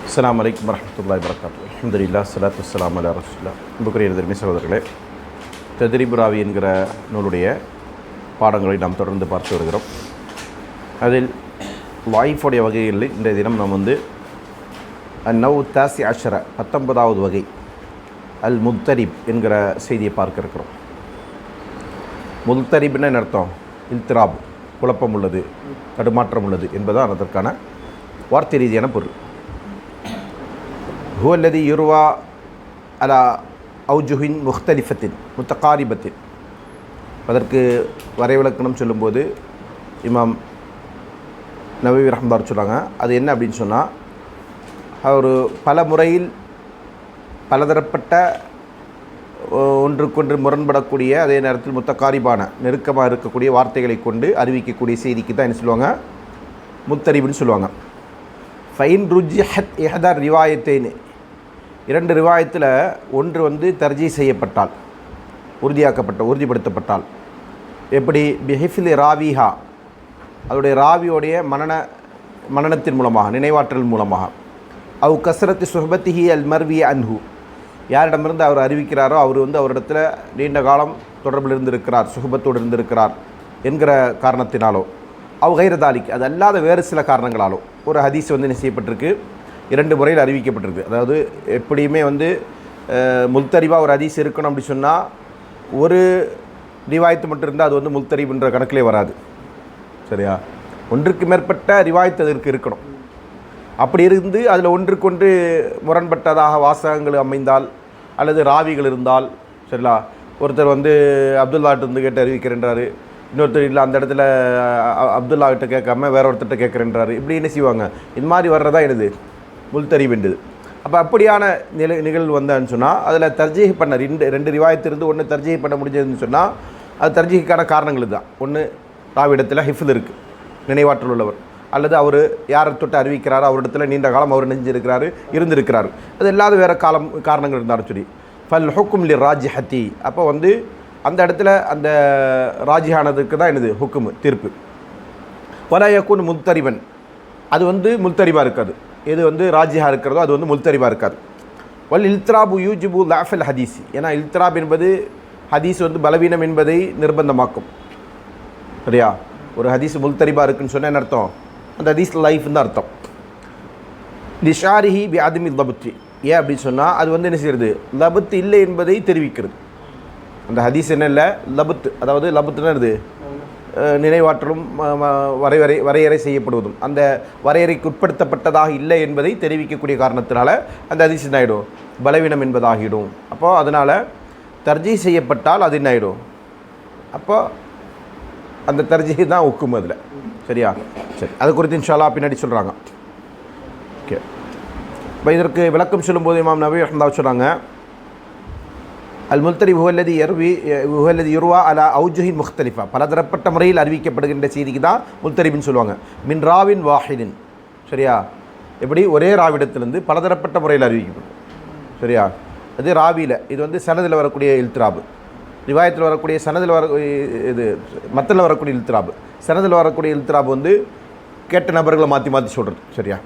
அஸ்ஸலாமு அலைக்கும் வரஹ்மத்துல்லாஹி வபரகாத்துஹு. அல்ஹம்துலில்லாஹ் ஸலாத்து வஸ்ஸலாமு அலா ரசூலில்லாஹ். அன்புக்குரிய நெருமை சகோதரர்களே, தத்ரீப் ராவி என்கிற நூலுடைய பாடங்களை நாம் தொடர்ந்து பார்த்து வருகிறோம். அதில் வாய்ஃபுடைய வகைகளில் இன்றைய தினம் நாம் நவ் தாசி அஷர 19வது வகை அல் முத்தரிப் என்கிற செய்தியை பார்க்க இருக்கிறோம். முத்தரிப்னா என்ன அர்த்தம்? இல்திராப், குழப்பம் உள்ளது, தடுமாற்றம் உள்ளது என்பதுதான் அதற்கான வார்த்தை ரீதியான பொருள். ஹுவல்லதி யுர்வா அலா அவுஜுஹின் முஹ்தலிஃபத்தின் முத்தகாரிபத்தின். அதற்கு வரைவிலக்கணம் சொல்லும்போது இமாம் நவவி ரஹ்மத்துல்லாஹி சொல்கிறாங்க, அது என்ன அப்படின்னு சொன்னால், ஒரு பல முறையில் பலதரப்பட்ட ஒன்றுக்கொன்று முரண்படக்கூடிய, அதே நேரத்தில் முத்தகாரிபான நெருக்கமாக இருக்கக்கூடிய வார்த்தைகளை கொண்டு அறிவிக்கக்கூடிய செய்திக்கு தான் என்ன சொல்லுவாங்க? முத்தரிப்னு சொல்லுவாங்க. ஃபைன் ருஜ்ஜிஹத் இஹ்தா ரிவாயத்தைன், இரண்டு ரிவாயத்தில் ஒன்று தர்ஜீ செய்யப்பட்டால், உறுதிப்படுத்தப்பட்டால், எப்படி? பிஹிஃபில் ராவிஹா, அதோடைய ராவியோடைய மனனத்தின் மூலமாக, நினைவாற்றல் மூலமாக, அவு கஸ்ரத்து சுஹபத்திஹி அல் மர்வி அன்ஹு, யாரிடமிருந்து அவர் அறிவிக்கிறாரோ அவர் அவரிடத்தில் நீண்ட காலம் தொடர்பில் இருந்திருக்கிறார், சுஹபத்தோடு இருந்திருக்கிறார் என்கிற காரணத்தினாலோ, அவு கைரதாலிக்கு, அது அல்லாத வேறு சில காரணங்களாலோ ஒரு ஹதீஸ் என்ன செய்யப்பட்டிருக்கு? இரண்டு முறையில் அறிவிக்கப்பட்டிருக்கு. அதாவது எப்படியுமே முல்தரிபாக ஒரு ஹதீஸ் இருக்கணும் அப்படி சொன்னால், ஒரு ரிவாயத்து மட்டும் இருந்தால் அது முல்தரிப்ன்ற கணக்கிலே வராது. சரியா? ஒன்றுக்கு மேற்பட்ட ரிவாயத்து அதற்கு இருக்கணும். அப்படி இருந்து அதில் ஒன்றுக்கொன்று முரண்பட்டதாக வாசகங்கள் அமைந்தால் அல்லது ராவிகள் இருந்தால், சரிங்களா, ஒருத்தர் அப்துல்லாட்டிருந்து கேட்டு அறிவிக்கிறன்றாரு, இன்னொருத்தர் இல்லை அந்த இடத்துல அப்துல்லா கிட்ட கேட்காம வேற ஒருத்தர்கிட்ட கேட்குறேன்றாரு. இப்படி என்ன செய்வாங்க? இது மாதிரி வர்றதா என்னது? முல்தரிப் வேண்டுது. அப்போ அப்படியான நிகழ்வு வந்தான்னு சொன்னால், அதில் தர்ஜீஹ் பண்ண ரெண்டு ரிவாயத்து இருந்து ஒன்று தர்ஜீஹ் பண்ண முடிஞ்சதுன்னு சொன்னால், அது தர்ஜீஹுக்கான காரணங்கள் தான். ஒன்று, ராவிடத்தில் ஹிஃப்ல் இருக்குது, நினைவாற்றல் உள்ளவர், அல்லது அவர் யாரை தொட்டு அறிவிக்கிறாரோ அவரிடத்தில் நீண்ட காலம் அவர் நெஞ்சிருக்கிறாரு, இருந்திருக்கிறாரு. அது இல்லாத வேறு காரணங்கள் இருந்தாலும் சரி. ஃபல் ஹுக்கும் லி ராஜிஹத்தி, அப்போ அந்த இடத்துல அந்த ராஜிஹானதுக்கு தான் என்னது? ஹுக்கும், தீர்ப்பு. வலா யகுன் முல்தரிபன், அது முல்தரிபாக இருக்காது. எது ராஜிஹா இருக்கிறதோ அது முல்தரிபாக இருக்காது. வல் இல்திராபு யூஜிபு லாஃபல் ஹதீஸ், ஏன்னா இல்திராப் என்பது ஹதீஸ் பலவீனம் என்பதை நிர்பந்தமாக்கும். சரியா? ஒரு ஹதீஸ் முல்தரிபாக இருக்குன்னு சொன்னால் என்ன அர்த்தம்? அந்த ஹதீஸ் லைஃப்னு தான் அர்த்தம். லிஷாரிஹி பி ஆதமி லபுத்தி, ஏன் அப்படின்னு சொன்னால் அது என்ன செய்கிறது? லபுத் இல்லை என்பதை தெரிவிக்கிறது. அந்த ஹதீஸ் என்ன இல்லை? லபுத், அதாவது லபுத்துன்னு என்னது? நினைவாற்றலும் வரையறை செய்யப்படுவதும், அந்த வரையறைக்கு உட்படுத்தப்பட்டதாக இல்லை என்பதை தெரிவிக்கக்கூடிய காரணத்தினால அந்த ஹதீஸ் என்ன ஆகிடும்? பலவீனம் என்பதாகிடும். அப்போது அதனால் தர்ஜீ செய்யப்பட்டால் அது என்ன ஆகிடும்? அப்போ அந்த தர்ஜீ தான் ஹுக்கும் அதில். சரியா? சரி, அது குறித்து இன்ஷா அல்லாஹ் பின்னாடி சொல்கிறாங்க. ஓகே, இப்போ இதற்கு விளக்கம் சொல்லும்போது இமாம் நவவி ரஹ்மத்துல்லாஹி சொல்கிறாங்க, அல் முல்தரிப் ஹுவல்லதி யுர்வா அலா அவுஜுஹின் முஹ்தலிஃபா, பலதரப்பட்ட முறையில் அறிவிக்கப்படுகின்ற செய்திக்கு தான் முல்தரிப்னு சொல்லுவாங்க. மின் ராவின் வாஹிதின், சரியா? எப்படி? ஒரே ராவிடத்திலிருந்து பலதரப்பட்ட முறையில் அறிவிக்கப்படும். சரியா? அது ராவியில், இது சனதில் வரக்கூடிய இல்திராபு, ரிவாயத்தில் வரக்கூடிய சனதில் இது மத்தனில் வரக்கூடிய இல்திராபு. சனதில் வரக்கூடிய இல்திராபு கேட்ட நபர்களை மாற்றி மாற்றி சொல்கிறது. சரியா?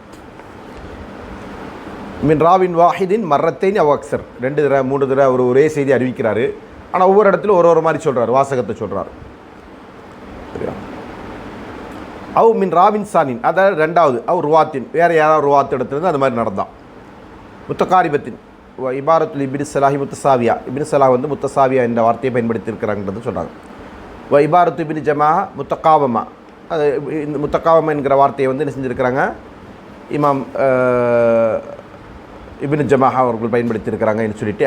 மின் ராவின் வாஹிதின் மர்ரத்தைன் அவ் அக்சர், 2 தடவை 3 தடவை அவர் ஒரே செய்தி அறிவிக்கிறாரு, ஆனால் ஒவ்வொரு இடத்துல ஒரு மாதிரி சொல்கிறார், வாசகத்தை சொல்கிறார். சரியா? அவ் மின் ராவின் சானின், அதாவது ரெண்டாவது, அவ் ருவாத்தின், வேறு யாராவது ருவாத்து இடத்துலேருந்து அந்த மாதிரி நடந்தான். முத்தகாரிபத்தின் இபாரத்துல் இபின் சலாஹி முத்தசாவியா, இபின் சலாஹ் முத்தசாவியா என்ற வார்த்தையை பயன்படுத்தியிருக்கிறாங்கன்றது சொல்கிறாங்க. இபாரத்து இபின் ஜமா முத்தகாவமா, அது இந்த முத்தகாவமா என்கிற வார்த்தையை என்ன செஞ்சுருக்கிறாங்க? இமாம் இபின் ஜமாஹா அவர்கள் பயன்படுத்தியிருக்கிறாங்கன்னு சொல்லிட்டு,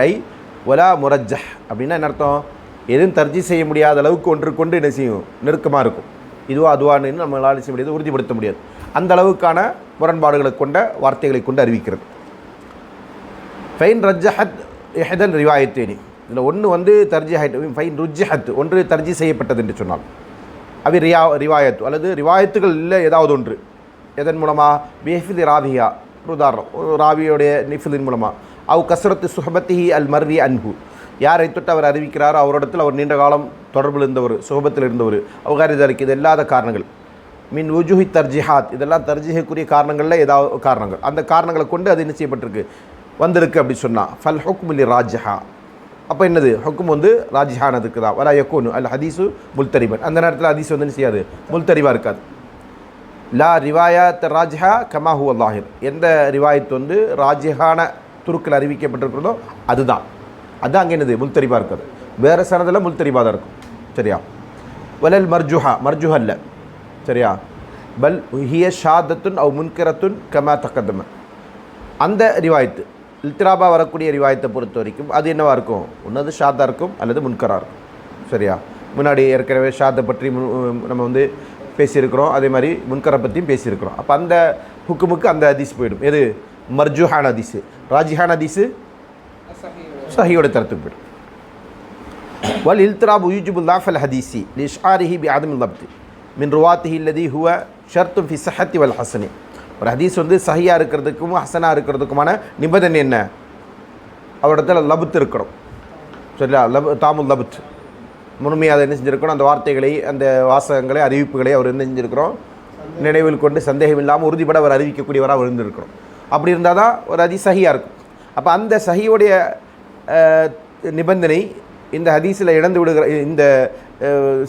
வலா முரஜ்ஜஹ் அப்படின்னா என்ன அர்த்தம்? எதுவும் தர்ஜீ செய்ய முடியாத அளவுக்கு ஒன்றுக்கொண்டு என்ன செய்யும்? நெருக்கமாக இருக்கும். இதுவா அதுவான்னு நம்மளால் செய்ய முடியாது, உறுதிப்படுத்த முடியாது. அந்த அளவுக்கான முரண்பாடுகளை கொண்ட வார்த்தைகளை கொண்டு அறிவிக்கிறது. ஃபைன் ரஜ்ஜஹத் இஹ்தல் ரிவாயத்தேனி, இதில் ஒன்று தர்ஜிஹத், ஃபைன் ருஜ்ஜஹத் ஒன்று தர்ஜீ செய்யப்பட்டது என்று சொன்னால், அவை ரிவாயத்து அல்லது ரிவாயத்துகள் இல்லை ஏதாவது ஒன்று, எதன் மூலமாக? பிஹிஃபில் ராவியா, உதாரணம், ராவியோடைய நிஃபிலின் மூலமாக, அவ் கஸ்ரத்து சுஹபத்திஹி அல் மர்வி அன்ஹு, யாரை தொட்டு அவர் அறிவிக்கிறாரோ அவரிடத்தில் அவர் நீண்ட காலம் தொடர்பில் இருந்தவர், சுஹபத்தில் இருந்தவர், அவகாரிதாருக்கு, இது இல்லாத காரணங்கள். மின் உஜுஹி தர்ஜிஹாத், இதெல்லாம் தர்ஜிஹுக்குரிய காரணங்களில் ஏதாவது காரணங்கள், அந்த காரணங்களை கொண்டு அது என்ன செய்யப்பட்டிருக்கு, வந்திருக்கு அப்படி சொன்னால் ஃபல் ஹுக்முலி ராஜஹா, அப்போ என்னது ஹுக்கும் வந்து ராஜிஹானதுக்கு தான். வலா யக்கூனு அல் ஹதீஸு முல்தரிபன், அந்த நேரத்தில் ஹதீஸ் வந்து என்ன செய்யாது, முல்தரிபாக இருக்காது. லா ரிவாயத் ராஜிஹா கமா ஹுவ லாஹிர், எந்த ரிவாயத் வந்து ராஜிஹான துருக்கில் அறிவிக்கப்பட்டிருக்கிறதோ அதுதான், அதுதான் அங்கே என்னது முல்தரிபாக இருக்காது. வேறு சனதில் முல்தரிபாக தான் இருக்கும். சரியா? வலல் மர்ஜுஹா, மர்ஜுஹா இல்லை. சரியா? பல் ஹிய ஷாதத்துன் அவ் முன்கரத்துன் கமா தக்கதம, அந்த ரிவாயத்து இல்திராபா வரக்கூடிய ரிவாயத்தை பொறுத்த வரைக்கும் அது என்னவாக இருக்கும், ஒன்று ஷாதாக இருக்கும் அல்லது முன்கராக இருக்கும். சரியா? முன்னாடி ஏற்கனவே ஷாத்தை பற்றி நம்ம வந்து பேசியிருக்கிறோம், அதே மாதிரி முன்கரை பற்றியும் பேசியிருக்கிறோம். அப்போ அந்த ஹுக்குமுக்கு அந்த ஹதீஸ் போயிடும். எது மர்ஜுஹான ஹதீஸு, ராஜிஹான ஹதீஸு சஹீயோட தரத்துக்கு போய்டும். வல் இல்திராபு யூஜிபுல் லாஃபல் ஹதீஸி லிஷ்ஆரிஹி பி ஆதமில் லப்தி மின் ருவாத்திஹி அல்லதி ஹுவ ஷர்த்தும் ஃபி ஸஹத்தி வல் ஹஸனி, ஒரு ஹதீஸ் வந்து சஹியாக இருக்கிறதுக்கும் ஹசனாக இருக்கிறதுக்குமான நிபந்தனை என்ன, அவரிடத்துல லபுத் இருக்கணும். சரியா? தாமுல் லபுத், முழுமையாக அதை என்ன செஞ்சுருக்கணும், அந்த வார்த்தைகளை அந்த வாசகங்களை அறிவிப்புகளை அவர் என்ன செஞ்சுருக்கிறோம் நினைவில் கொண்டு சந்தேகம் இல்லாமல் உறுதிப்பட அவர் அறிவிக்கக்கூடியவராக இருந்திருக்கிறோம். அப்படி இருந்தால் தான் ஒரு ஹதீஸ் சஹியாக இருக்கும். அப்போ அந்த சஹியோடைய நிபந்தனை இந்த ஹதீஸில் இழந்து விடுகிற, இந்த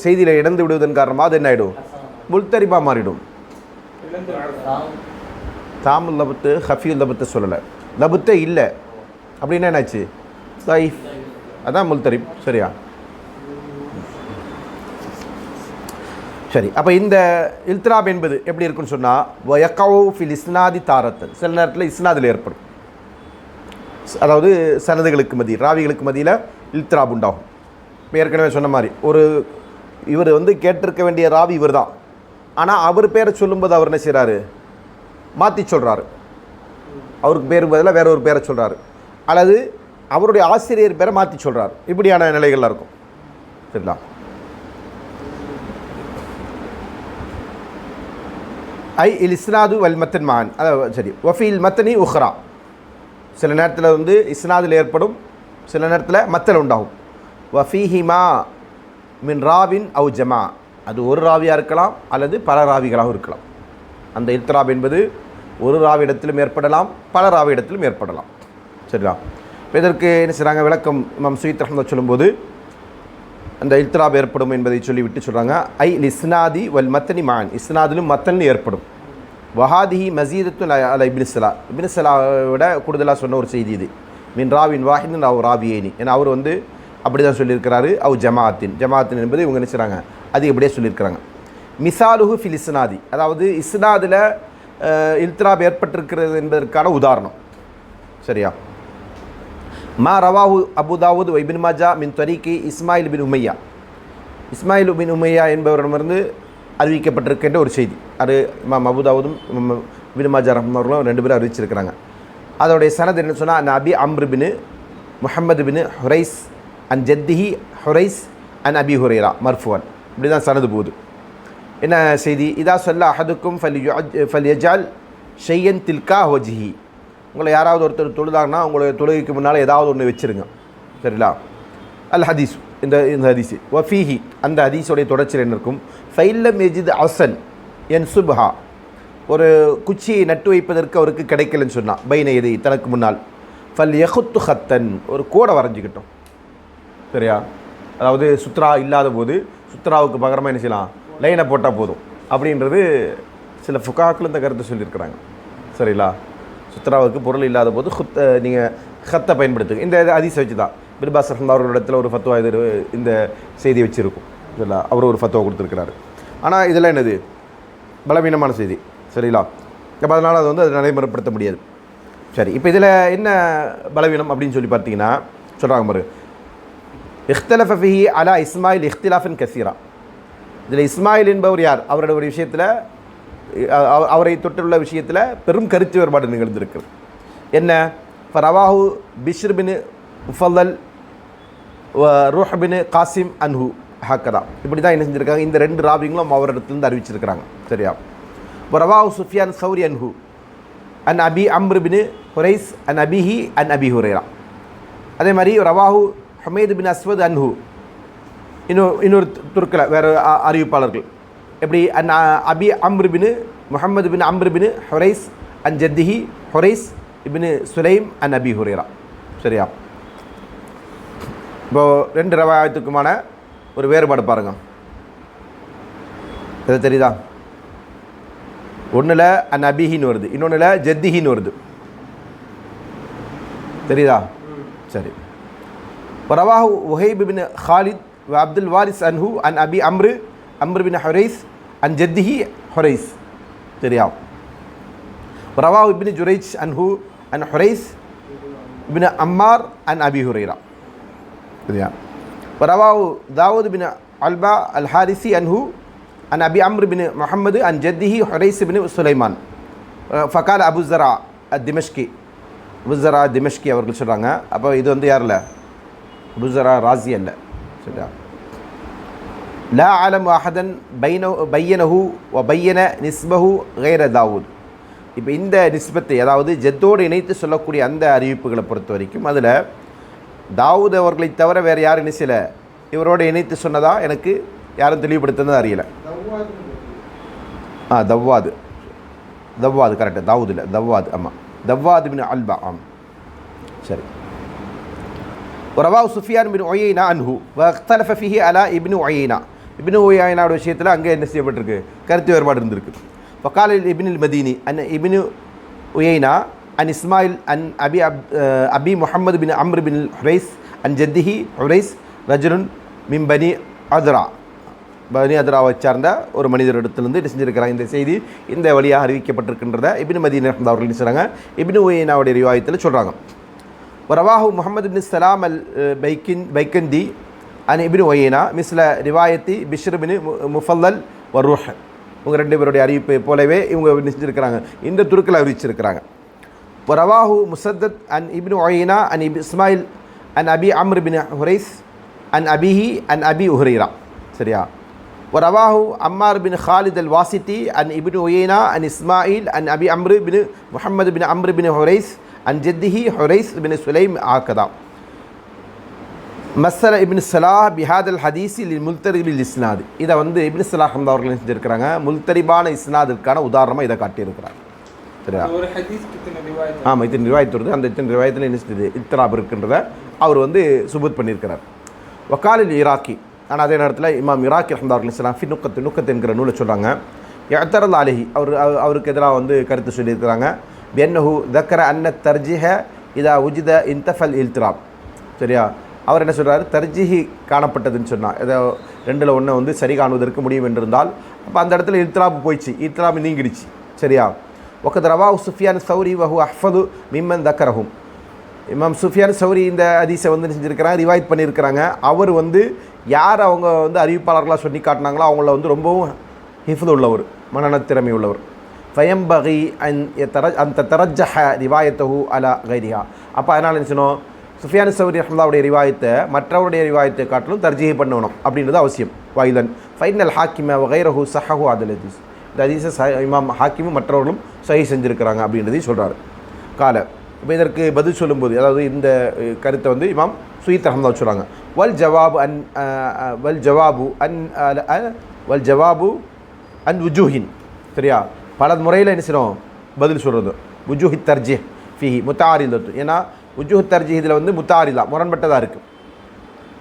செய்தியில் இழந்து விடுவதன் காரணமாக அது என்ன ஆகிடும், முல்தரிபா மாறிடும். தாமுல் லபுத்து ஹஃபியுல் லபுத்து சொல்லலை, லபுத்தே இல்லை அப்படின்னா என்னாச்சு, ஸைஃப், அதான் முல்தரிப். சரியா? சரி. அப்போ இந்த இல்திராப் என்பது எப்படி இருக்குன்னு சொன்னால் வயக்கவு ஃபில் இஸ்னாதி தாரத்தன், சில நேரத்தில் இஸ்னாதில் ஏற்படும், அதாவது சனதுகளுக்கு மத்தியில் ராவிகளுக்கு மத்தியில் இல்திராப் உண்டாகும். இப்போ ஏற்கனவே சொன்ன மாதிரி ஒரு இவர் வந்து கேட்டிருக்க வேண்டிய ராவி இவர் தான், ஆனால் அவர் பேரை சொல்லும்போது அவர் என்ன செய்கிறாரு, மாற்றி சொல்கிறாரு, அவருக்கு பேருக்கு பதிலாக வேற ஒரு பேரை சொல்கிறாரு, அல்லது அவருடைய ஆசிரியர் பேரை மாற்றி சொல்கிறார். இப்படியான நிலைகள்லாம் இருக்கும். சரிங்களா? ஐ இல் இஸ்னாது வல் மத்தன் மான், அதாவது சரி வஃபீல் மத்தனி உஹ்ரா, சில நேரத்தில் வந்து இஸ்னாதில் ஏற்படும், சில நேரத்தில் மத்தல் உண்டாகும். வஃபீஹிமா மின் ராவின் அவு ஜமா, அது ஒரு ராவியாக இருக்கலாம் அல்லது பல ராவிகளாகவும் இருக்கலாம். அந்த இல்திராப் என்பது ஒரு ராவிடத்திலும் ஏற்படலாம், பல ராவிடத்திலும் ஏற்படலாம். சரிங்களா? இப்போ இதற்கு என்ன செய்கிறாங்க, விளக்கம் இமாம் சுயீத் ரஹ்மத்துல்லாஹி சொல்லும்போது அந்த இல்திராப் ஏற்படும் என்பதை சொல்லிவிட்டு சொல்கிறாங்க, ஐ இஸ்னாதி வல் மத்தனி மான், இஸ்னாதிலும் மத்தன் ஏற்படும். வஹாதிஹி மசீதத்து அல இப்னு ஸலா, இப்னு ஸலாவோட கூடுதலாக சொன்ன ஒரு செய்தி இது. மின் ராவின் வாஹிதின் அவ் ராவியேனி, ஏன்னா அவர் வந்து அப்படி தான் சொல்லியிருக்கிறாரு. அவ் ஜமாத்தின், ஜமாத்தின் என்பது இவங்க என்ன செய்கிறாங்க, அது இப்படியே சொல்லியிருக்கிறாங்க. மிசாலுஹு ஃபில் இஸ்னாதி, அதாவது இஸ்னாதில் இல்திராப் ஏற்பட்டிருக்கிறது என்பதற்கான உதாரணம். சரியா? மா ரவாஹு அபு தாவூத் வ இப்னு மாஜா மின் தரீகி இஸ்மாயில் பின் உமையா, இஸ்மாயில் பின் உமையா என்பவரிடமிருந்து அறிவிக்கப்பட்டிருக்கின்ற ஒரு செய்தி. அது இமாம் அபு தாவூதும் இப்னு மாஜா ரஹ்மத்துல்லாஹி ரெண்டு பேரும் அறிவிச்சிருக்கிறாங்க. அதோடைய சனது என்ன சொன்னால், அன் Abi Amr bin Muhammad bin Huraith அன் ஜத்திஹி ஹுரைஸ் அன் அபி ஹுரைரா மர்ஃபுவன், இப்படி தான் சனது போகுது. என்ன செய்தி, இதா சொல்ல அஹதுக்கும் ஃபல் யஜால் ஷையன் தில்கா ஹோஜிஹி, உங்களை யாராவது ஒருத்தர் தொழுதாங்கன்னா உங்களை தொழுகைக்கு முன்னால் ஏதாவது ஒன்று வச்சுருங்க. சரிங்களா? அல் ஹதீஸ், இந்த ஹதீஸு வஃபீஹி, அந்த ஹதீஸோடைய தொடர்ச்சியில் என்ன இருக்கும், ஃபைல்லம் எஜித் அசன் என் சுப்ஹா, ஒரு குச்சியை நட்டு வைப்பதற்கு அவருக்கு கிடைக்கலன்னு சொன்னால் பைன எதை தனக்கு முன்னால், ஃபல் யஹுத்து ஹத்தன், ஒரு கோடை வரைஞ்சிக்கிட்டோம். சரியா? அதாவது சுத்ரா இல்லாத போது சுத்ராவுக்கு பகரமாக என்ன செய்யலாம், லைனை போட்டால் போதும் அப்படின்றது சில ஃபுகாக்கள் இந்த கருத்தை சொல்லியிருக்கிறாங்க. சரிங்களா? சுத்ராவுக்கு பொருள் இல்லாத போது நீங்கள் ஹத்தை பயன்படுத்துங்க. இந்த ஹதீஸை வச்சு தான் பிர்பாஸ் அவர்களிடத்தில் ஒரு ஃபத்வா இது இந்த செய்தி வச்சுருக்கும். இதில் அவர் ஒரு ஃபத்வா கொடுத்துருக்கிறாரு. ஆனால் இதெல்லாம் என்னது, பலவீனமான செய்தி. சரிங்களா? அப்போ அதனால் அது வந்து அதை நடைமுறைப்படுத்த முடியாது. சரி, இப்போ இதில் என்ன பலவீனம் அப்படின்னு சொல்லி பார்த்தீங்கன்னா சொல்கிறாங்க பாரு, இஹ்தலஃப ஃபீஹி அலா இஸ்மாயில் இஹ்திலாஃபின் கசீரா, இதில் இஸ்மாயில் என்பவர் யார், அவரோட ஒரு விஷயத்தில் அவரை தொட்டுள்ள விஷயத்தில் பெரும் கருத்து வேறுபாடு நிகழ்ந்திருக்கிறது. என்ன, ரவாஹு பிஷ்ர் பின் முஃபல்லல் ரூஹ் பின் காசிம் அன்ஹு ஹக்கதா, இப்படி தான் என்ன செஞ்சுருக்காங்க, இந்த ரெண்டு ராவிங்களும் அவரிடத்துலேருந்து அறிவிச்சிருக்கிறாங்க. சரியா? ரவாஹு சுஃபியான் சௌரி அன்ஹு அன் அபி அம்ர் பின் ஹுரைஸ் அன் அபிஹி அன் அபி ஹுரைரா. அதே மாதிரி ரவாஹு ஹமீது பின் அஸ்வத் அன்ஹு, இன்னொரு துருக்கில் வேறு அறிவிப்பாளர்கள் எப்படி அன் அபி அம்ரு பின் முஹம்மது பின் அம்ரு பின் ஹுரைஸ் அன் ஜத்திஹி ஹுரைஸ் இபின் சுலைம் அன் அபி ஹுரைரா. சரியா? இப்போது 2 ரிவாயத்துக்குமான ஒரு வேறுபாடு பாருங்கள். இது தெரியுதா? ஒன்றில் அன் அபிஹின்னு வருது, இன்னொன்றில் ஜத்திஹின்னு வருது. தெரியுதா? சரி. ரவாஹு உஹைப் பின் ஹாலித் வ அப்துல் வாரிஸ் அன்ஹு அன் அபி அம்ரு பின் ஹுரைஸ் அன் ஜத்திஹி ஹுரைஸ். சரியா? ரவாஹு இப்னு ஜுரைஜ் அன்ஹு அன் ஹுரைஸ் இப்னு அம்மார் அன் அபி ஹுரைரா. சரியா? ரவாஹு Dawud bin Alba al Harithi அன்ஹு அன் அபி அம்ரு பின் முஹம்மது அன் ஜத்திஹி ஹுரைஸ் பின் சுலைமான். ஃபகால் Abu Zura Dimashqi, Abu Zura Dimashqi அவர்கள் சொல்கிறாங்க. அப்போ இது வந்து யாரில்? அபு ஜரா ராசி அல்ல. சரியா? லா ஆலம் அஹதன் பையனஹு வ பையன நிஸ்பஹு கைர தாவூத். இப்போ இந்த நிஸ்பத்தை, அதாவது ஜத்தோடு இணைத்து சொல்லக்கூடிய அந்த அறிவிப்புகளை பொறுத்த வரைக்கும் அதில் தாவூத் அவர்களை தவிர வேறு யார் என்ன செய்யலை, இவரோடு இணைத்து சொன்னதா எனக்கு யாரும் தெளிவுபடுத்துனது அறியலை. தவ்வாது கரெக்டு, தாவூத் இல்லை, தவ்வாது. ஆமாம், தவ்வாது பின் அல்பா. சரி. ரவாஹு சுஃபியான் பின் உயைனா அன்ஹு வ இக்தலஃப ஃபீஹி அலா இப்னு உயைனா. இப்னு உயைனாவோட விஷயத்தில் அங்கே என்ன செய்யப்பட்டிருக்கு? கருத்து வேறுபாடு இருந்திருக்கு. ஃபகால இப்னுல் மதீனி அன் இப்னு உயைனா அன் இஸ்மாயில் அன் அபி முஹம்மது பின் அம்ரு பின் ஹுரைஸ் அன் ஜத்திஹி ஹுரைஸ் ரஜுலுன் மின் பனி அதுராவை சார்ந்த ஒரு மனிதரிடத்திலிருந்து என்ன செஞ்சிருக்கிறாங்க? இந்த செய்தி இந்த வழியாக அறிவிக்கப்பட்டிருக்கின்றத இப்னு மதீனி அவர்கள் என்ன செய்கிறாங்க? இப்னு உயைனாவுடைய ரிவாயத்தில் சொல்கிறாங்க. ரவாஹு முஹம்மது பின் சலாம் அல் பைக்கந்தி அன் இப்னு உயைனா மிஸ்ல ரிவாயத்தி பிஷ்ர் பின் முஃபல்லல் வர்ரூஹ். இவங்க 2 பேருடைய அறிவிப்பை போலவே இவங்க நினைச்சிருக்கிறாங்க, இந்த துருக்கில் அறிவிச்சிருக்கிறாங்க. ரவாஹு முசத்தத் அன் இப்னு உயைனா அன் இஸ்மாயில் அன் அபி அம்ரு பின் ஹுரைஸ் அன் அபிஹி அன் அபி ஹுரைரா. சரியா? ரவாஹு அம்மார் பின் ஹாலித் அல் வாசிட்டி அன் இப்னு உயைனா அன் இஸ்மாயில் அன் அபி அம்ரு பின் முஹம்மது பின் அம்ரு பின் ஹுரைஸ் அன் ஜத்திஹி ஹுரைஸ் பின் சுலைம் ஆக்கதா. மஸ்ஸல இப்னு ஸலாஹ் பிஹாதல் ஹதீஸி லில் முல்தரிபில் இஸ்னாத். இதை வந்து இப்னு ஸலாஹ் அவர்கள் செஞ்சுருக்கிறாங்க, முல்தரிபான இஸ்னாதுக்கான உதாரணமாக இதை காட்டியிருக்கிறாங்க. சரியா? ஆமாம், இத்தனை ரிவாயத்து வருது. அந்த இத்தனை ரிவாயத்தில் என்ன செஞ்சது? இத்ராப் இருக்கின்றத அவர் வந்து சுபூத் பண்ணியிருக்கிறார். வக்காலில் ஈராக்கி. ஆனால் அதே நேரத்தில் இமாம் இராக்கி ரஹ்மத்துல்லாஹி அலைஹி ஃபி நுக்கத் என்கிற நூலை சொல்கிறாங்க. யஅ்தரல் அலைஹி, அவருக்கு எதிராக வந்து கருத்து சொல்லியிருக்கிறாங்க. பியன்னஹு தக்கர அன்ன தர்ஜிஹ இதா உஜித இன்தஃபல் இல்திராப். சரியா? அவர் என்ன சொல்கிறார்? தர்ஜிஹி காணப்பட்டதுன்னு சொன்னால், ஏதோ 2ல் 1 வந்து சரி காணுவதற்கு முடியும் என்றிருந்தால் அப்போ அந்த இடத்துல இல்திராப் போயிடுச்சு, இல்திராப் நீங்கிடுச்சு. சரியா? ஒக்கத் ரவாஹு சுஃபியான் சௌரி வஹு அஹ்ஃபது மிம்மன் தக்கரஹும். இமாம் சுஃபியான் சௌரி இந்த ஹதீஸை வந்து செஞ்சுருக்கிறாங்க, ரிவாயத் பண்ணியிருக்கிறாங்க. அவர் வந்து யார் அவங்க வந்து அறிவிப்பாளர்களாக சொல்லி காட்டினாங்களோ அவங்கள வந்து ரொம்பவும் ஹிஃப்து உள்ளவர், மனநத்திறமை உள்ளவர். ஃபயம்பகி அந்த தரஜஹ ரிவாயத்தஹு அலா கைரிஹா. அப்போ அதனால் என்ன செய்யணும்? சுஃபியான் சௌரி ரஹ்மத்துல்லாஹுடைய ரிவாயத்தை மற்றவருடைய ரிவாயத்தை காட்டிலும் தர்ஜீஹ் பண்ணணும் அப்படின்றது அவசியம். வைலன் ஃபைனல் ஹாக்கிம வகைரஹு சஹஹு அதுல் ஹதீஸ். இந்த ஹதீஸை இமாம் ஹாக்கிமும் மற்றவர்களும் சஹீஹ் செஞ்சுருக்கிறாங்க அப்படின்றதையும் சொல்கிறார். கால இப்போ இதற்கு பதில் சொல்லும்போது, அதாவது இந்த கருத்தை வந்து இமாம் சுயீத் ரஹ்மத்துல்லாஹி சொல்கிறாங்க. வல் ஜவாபு அன் வுஜூஹின். சரியா? பல முறையில் என்ன செய்யணும்? பதில் சொல்கிறது. வுஜூஹி தர்ஜீஹ் ஃபீஹி முத்தாரிதத்து. ஏன்னா வுஜூஹ் தர்ஜீஹ் இதில் வந்து முத்தாரிதா, முரண்பட்டதாக இருக்குது.